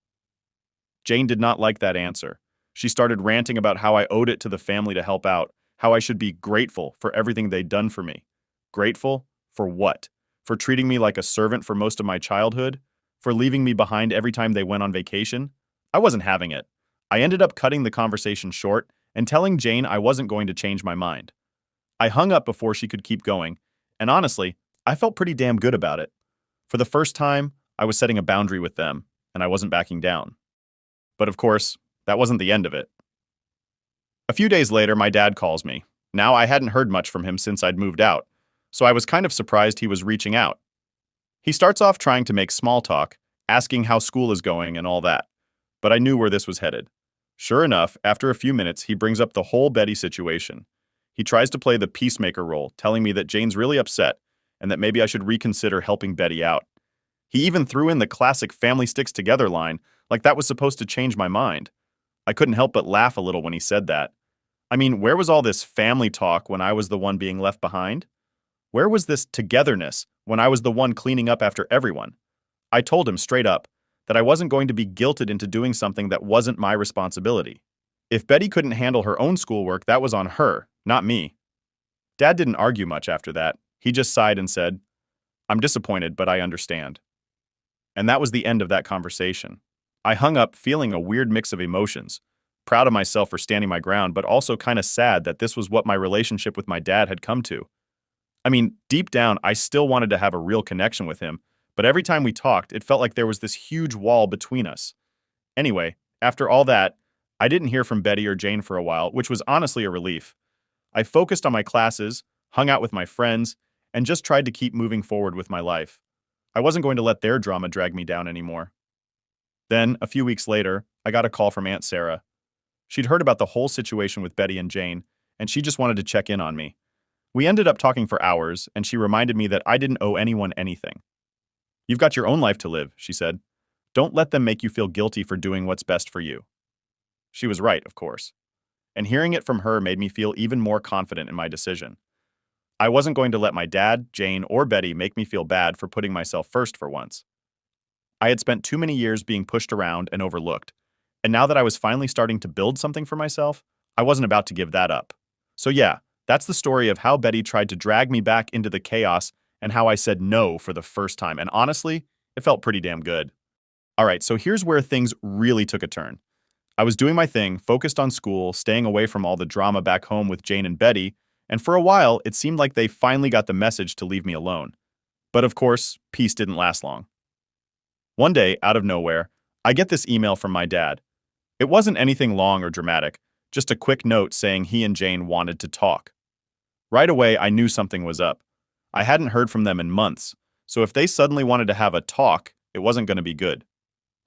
Speaker 1: Jane did not like that answer. She started ranting about how I owed it to the family to help out, how I should be grateful for everything they'd done for me. Grateful? For what? For treating me like a servant for most of my childhood? For leaving me behind every time they went on vacation? I wasn't having it. I ended up cutting the conversation short and telling Jane I wasn't going to change my mind. I hung up before she could keep going, and honestly, I felt pretty damn good about it. For the first time, I was setting a boundary with them, and I wasn't backing down. But of course, that wasn't the end of it. A few days later, my dad calls me. Now, I hadn't heard much from him since I'd moved out, so I was kind of surprised he was reaching out. He starts off trying to make small talk, asking how school is going and all that, but I knew where this was headed. Sure enough, after a few minutes, he brings up the whole Betty situation. He tries to play the peacemaker role, telling me that Jane's really upset and that maybe I should reconsider helping Betty out. He even threw in the classic family sticks together line, like that was supposed to change my mind. I couldn't help but laugh a little when he said that. I mean, where was all this family talk when I was the one being left behind? Where was this togetherness when I was the one cleaning up after everyone? I told him straight up that I wasn't going to be guilted into doing something that wasn't my responsibility. If Betty couldn't handle her own schoolwork, that was on her, not me. Dad didn't argue much after that. He just sighed and said, "I'm disappointed, but I understand." And that was the end of that conversation. I hung up feeling a weird mix of emotions, proud of myself for standing my ground, but also kind of sad that this was what my relationship with my dad had come to. I mean, deep down, I still wanted to have a real connection with him, but every time we talked, it felt like there was this huge wall between us. Anyway, after all that, I didn't hear from Betty or Jane for a while, which was honestly a relief. I focused on my classes, hung out with my friends, and just tried to keep moving forward with my life. I wasn't going to let their drama drag me down anymore. Then, a few weeks later, I got a call from Aunt Sarah. She'd heard about the whole situation with Betty and Jane, and she just wanted to check in on me. We ended up talking for hours, and she reminded me that I didn't owe anyone anything. "You've got your own life to live," she said. "Don't let them make you feel guilty for doing what's best for you." She was right, of course. And hearing it from her made me feel even more confident in my decision. I wasn't going to let my dad, Jane, or Betty make me feel bad for putting myself first for once. I had spent too many years being pushed around and overlooked, and now that I was finally starting to build something for myself, I wasn't about to give that up. So yeah, that's the story of how Betty tried to drag me back into the chaos and how I said no for the first time, and honestly, it felt pretty damn good. Alright, so here's where things really took a turn. I was doing my thing, focused on school, staying away from all the drama back home with Jane and Betty, and for a while, it seemed like they finally got the message to leave me alone. But of course, peace didn't last long. One day, out of nowhere, I get this email from my dad. It wasn't anything long or dramatic, just a quick note saying he and Jane wanted to talk. Right away, I knew something was up. I hadn't heard from them in months, so if they suddenly wanted to have a talk, it wasn't going to be good.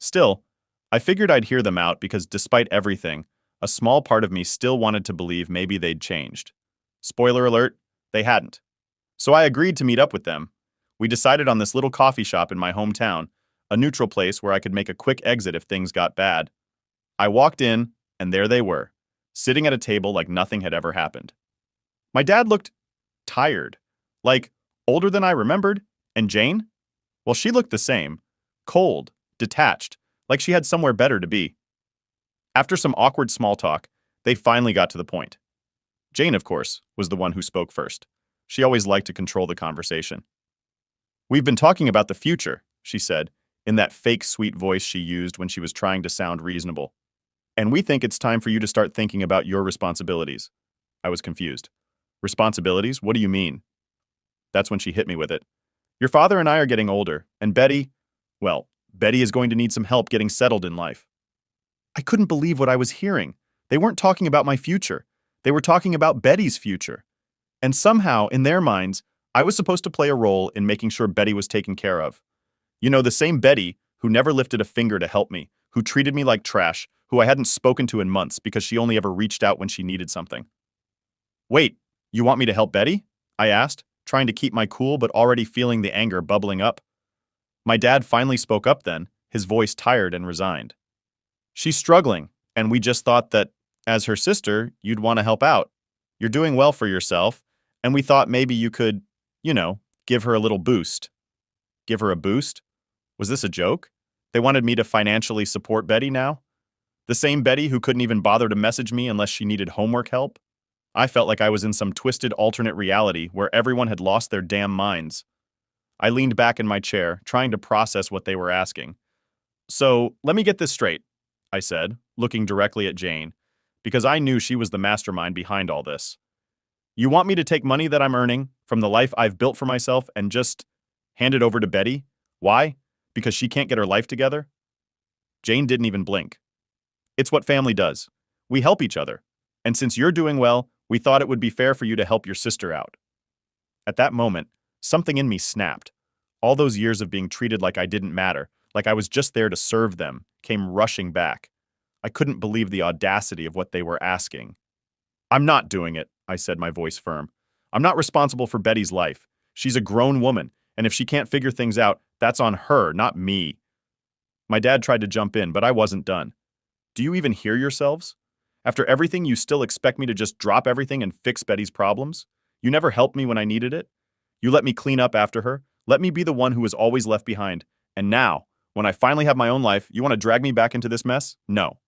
Speaker 1: Still, I figured I'd hear them out because despite everything, a small part of me still wanted to believe maybe they'd changed. Spoiler alert, they hadn't. So I agreed to meet up with them. We decided on this little coffee shop in my hometown, a neutral place where I could make a quick exit if things got bad. I walked in, and there they were, sitting at a table like nothing had ever happened. My dad looked tired, like older than I remembered, and Jane? Well, she looked the same, cold, detached, like she had somewhere better to be. After some awkward small talk, They finally got to the point. Jane, of course, was the one who spoke first. She always liked to control the conversation. "We've been talking about the future," she said, in that fake sweet voice she used when she was trying to sound reasonable. "And we think it's time for you to start thinking about your responsibilities." I was confused. "Responsibilities? What do you mean?" That's when she hit me with it. "Your father and I are getting older, and Betty is going to need some help getting settled in life." I couldn't believe what I was hearing. They weren't talking about my future. They were talking about Betty's future. And somehow, in their minds, I was supposed to play a role in making sure Betty was taken care of. You know, the same Betty who never lifted a finger to help me, who treated me like trash, who I hadn't spoken to in months because she only ever reached out when she needed something. "Wait, you want me to help Betty?" I asked, trying to keep my cool but already feeling the anger bubbling up. My dad finally spoke up then, his voice tired and resigned. "She's struggling, and we just thought that, as her sister, you'd want to help out. You're doing well for yourself, and we thought maybe you could, give her a little boost." Give her a boost? Was this a joke? They wanted me to financially support Betty now? The same Betty who couldn't even bother to message me unless she needed homework help? I felt like I was in some twisted alternate reality where everyone had lost their damn minds. I leaned back in my chair, trying to process what they were asking. "So, let me get this straight," I said, looking directly at Jane, because I knew she was the mastermind behind all this. "You want me to take money that I'm earning from the life I've built for myself and just hand it over to Betty? Why? Because she can't get her life together?" Jane didn't even blink. "It's what family does. We help each other. And since you're doing well, we thought it would be fair for you to help your sister out." At that moment, something in me snapped. All those years of being treated like I didn't matter, like I was just there to serve them, came rushing back. I couldn't believe the audacity of what they were asking. "I'm not doing it," I said, my voice firm. "I'm not responsible for Betty's life. She's a grown woman, and if she can't figure things out, that's on her, not me." My dad tried to jump in, but I wasn't done. "Do you even hear yourselves? After everything, you still expect me to just drop everything and fix Betty's problems? You never helped me when I needed it. You let me clean up after her, let me be the one who was always left behind. And now, when I finally have my own life, you want to drag me back into this mess? No."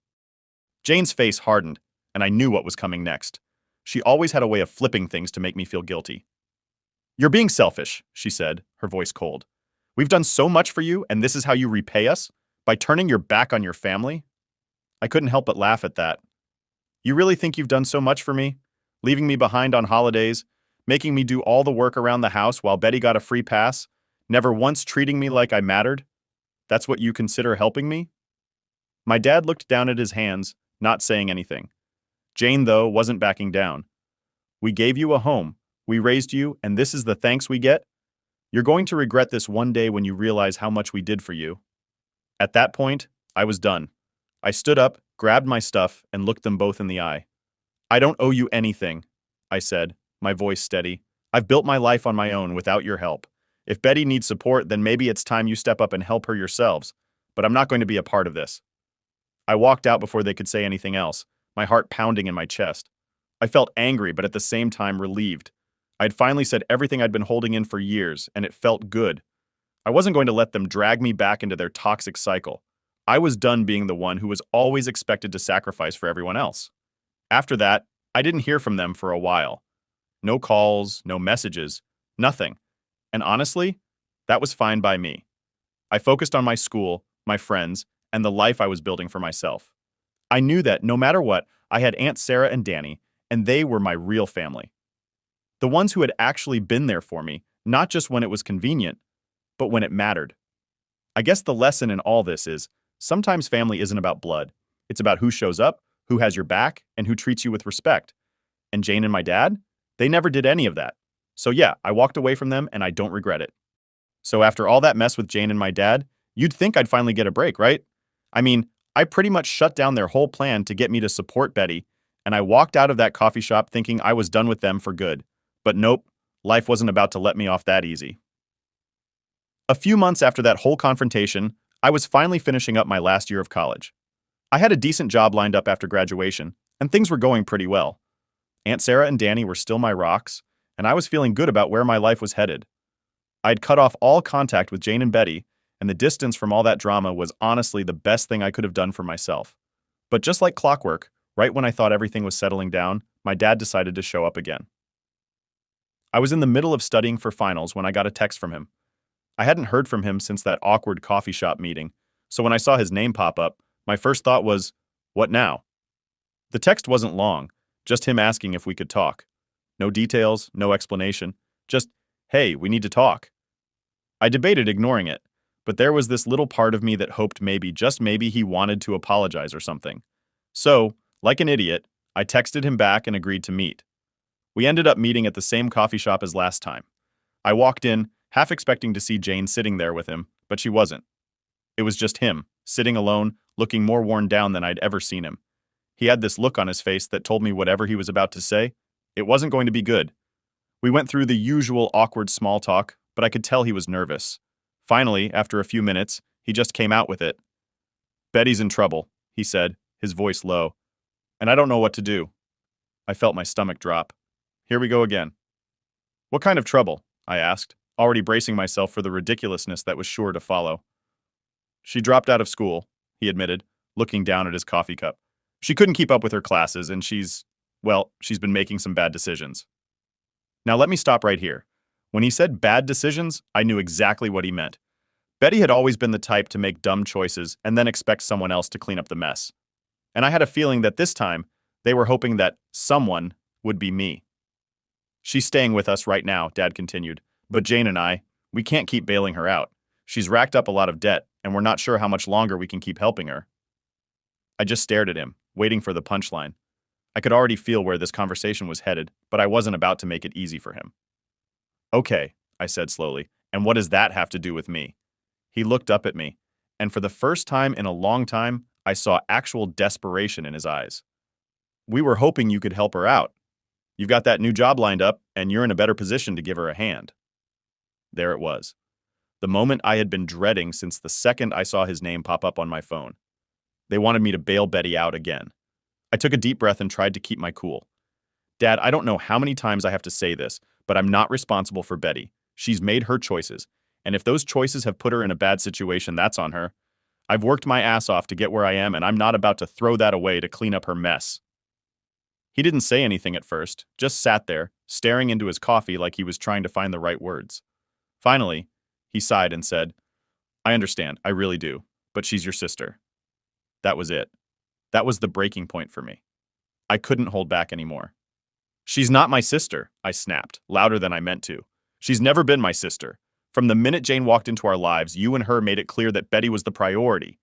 Speaker 1: Jane's face hardened, and I knew what was coming next. She always had a way of flipping things to make me feel guilty. "You're being selfish," she said, her voice cold. "We've done so much for you, and this is how you repay us? By turning your back on your family?" I couldn't help but laugh at that. "You really think you've done so much for me? Leaving me behind on holidays, making me do all the work around the house while Betty got a free pass, never once treating me like I mattered? That's what you consider helping me?" My dad looked down at his hands, not saying anything. Jane, though, wasn't backing down. "We gave you a home. We raised you, and this is the thanks we get? You're going to regret this one day when you realize how much we did for you." At that point, I was done. I stood up, grabbed my stuff, and looked them both in the eye. "I don't owe you anything," I said, my voice steady. "I've built my life on my own without your help. If Betty needs support, then maybe it's time you step up and help her yourselves, but I'm not going to be a part of this." I walked out before they could say anything else, my heart pounding in my chest. I felt angry, but at the same time relieved. I'd finally said everything I'd been holding in for years, and it felt good. I wasn't going to let them drag me back into their toxic cycle. I was done being the one who was always expected to sacrifice for everyone else. After that, I didn't hear from them for a while. No calls, no messages, nothing. And honestly, that was fine by me. I focused on my school, my friends, and the life I was building for myself. I knew that, no matter what, I had Aunt Sarah and Danny, and they were my real family. The ones who had actually been there for me, not just when it was convenient, but when it mattered. I guess the lesson in all this is, sometimes family isn't about blood. It's about who shows up, who has your back, and who treats you with respect. And Jane and my dad? They never did any of that. So yeah, I walked away from them, and I don't regret it. So after all that mess with Jane and my dad, you'd think I'd finally get a break, right? I mean, I pretty much shut down their whole plan to get me to support Betty, and I walked out of that coffee shop thinking I was done with them for good. But nope, life wasn't about to let me off that easy. A few months after that whole confrontation, I was finally finishing up my last year of college. I had a decent job lined up after graduation, and things were going pretty well. Aunt Sarah and Danny were still my rocks, and I was feeling good about where my life was headed. I'd cut off all contact with Jane and Betty, and the distance from all that drama was honestly the best thing I could have done for myself. But just like clockwork, Right when I thought everything was settling down, my dad decided to show up again. I was in the middle of studying for finals when I got a text from him. I hadn't heard from him since that awkward coffee shop meeting, so when I saw his name pop up, my first thought was, what now? The text wasn't long, just him asking if we could talk. No details, no explanation, just, hey, we need to talk. I debated ignoring it, but there was this little part of me that hoped maybe, just maybe, he wanted to apologize or something. So, like an idiot, I texted him back and agreed to meet. We ended up meeting at the same coffee shop as last time. I walked in, half expecting to see Jane sitting there with him, but she wasn't. It was just him, sitting alone, looking more worn down than I'd ever seen him. He had this look on his face that told me whatever he was about to say, it wasn't going to be good. We went through the usual awkward small talk, but I could tell he was nervous. Finally, after a few minutes, he just came out with it. Betty's in trouble, he said, his voice low. And I don't know what to do. I felt my stomach drop. Here we go again. What kind of trouble? I asked, already bracing myself for the ridiculousness that was sure to follow. She dropped out of school, he admitted, looking down at his coffee cup. She couldn't keep up with her classes, and she's been making some bad decisions. Now let me stop right here. When he said bad decisions, I knew exactly what he meant. Betty had always been the type to make dumb choices and then expect someone else to clean up the mess. And I had a feeling that this time, they were hoping that someone would be me. She's staying with us right now, Dad continued, but Jane and I, we can't keep bailing her out. She's racked up a lot of debt, and we're not sure how much longer we can keep helping her. I just stared at him, waiting for the punchline. I could already feel where this conversation was headed, but I wasn't about to make it easy for him. Okay, I said slowly, and what does that have to do with me? He looked up at me, and for the first time in a long time, I saw actual desperation in his eyes. We were hoping you could help her out. You've got that new job lined up, and you're in a better position to give her a hand. There it was. The moment I had been dreading since the second I saw his name pop up on my phone. They wanted me to bail Betty out again. I took a deep breath and tried to keep my cool. Dad, I don't know how many times I have to say this, but I'm not responsible for Betty. She's made her choices, and if those choices have put her in a bad situation, that's on her. I've worked my ass off to get where I am, and I'm not about to throw that away to clean up her mess. He didn't say anything at first, just sat there, staring into his coffee like he was trying to find the right words. Finally, he sighed and said, I understand, I really do, but she's your sister. That was it. That was the breaking point for me. I couldn't hold back anymore. She's not my sister, I snapped, louder than I meant to. She's never been my sister. From the minute Jane walked into our lives, you and her made it clear that Betty was the priority.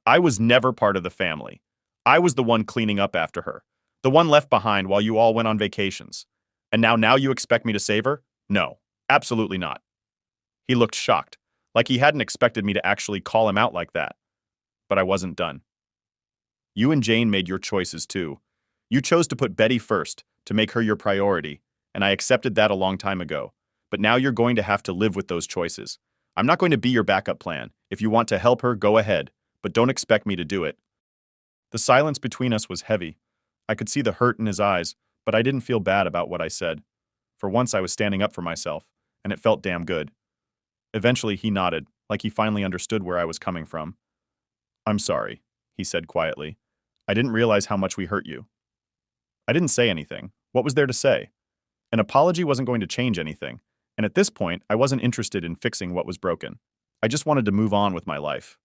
Speaker 1: I was never part of the family. I was the one cleaning up after her, the one left behind while you all went on vacations. And now you expect me to save her? No, absolutely not. He looked shocked, like he hadn't expected me to actually call him out like that. But I wasn't done. You and Jane made your choices too. You chose to put Betty first, to make her your priority, and I accepted that a long time ago. But now you're going to have to live with those choices. I'm not going to be your backup plan. If you want to help her, go ahead, but don't expect me to do it. The silence between us was heavy. I could see the hurt in his eyes, but I didn't feel bad about what I said. For once I was standing up for myself, and it felt damn good. Eventually he nodded, like he finally understood where I was coming from. I'm sorry, he said quietly. I didn't realize how much we hurt you. I didn't say anything. What was there to say? An apology wasn't going to change anything, and at this point, I wasn't interested in fixing what was broken. I just wanted to move on with my life.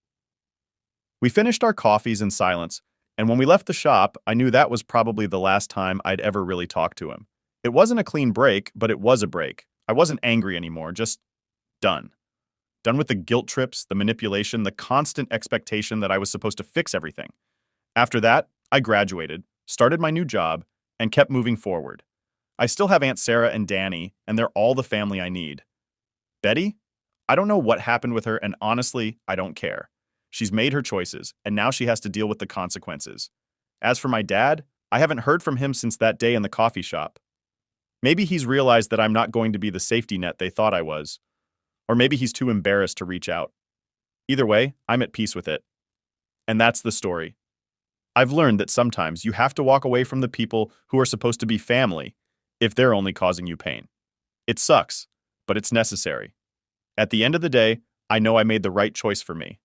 Speaker 1: We finished our coffees in silence, and when we left the shop, I knew that was probably the last time I'd ever really talked to him. It wasn't a clean break, but it was a break. I wasn't angry anymore, just done. Done with the guilt trips, the manipulation, the constant expectation that I was supposed to fix everything. After that, I graduated, started my new job, and kept moving forward. I still have Aunt Sarah and Danny, and they're all the family I need. Betty? I don't know what happened with her, and honestly, I don't care. She's made her choices, and now she has to deal with the consequences. As for my dad, I haven't heard from him since that day in the coffee shop. Maybe he's realized that I'm not going to be the safety net they thought I was. Or maybe he's too embarrassed to reach out. Either way, I'm at peace with it. And that's the story. I've learned that sometimes you have to walk away from the people who are supposed to be family if they're only causing you pain. It sucks, but it's necessary. At the end of the day, I know I made the right choice for me.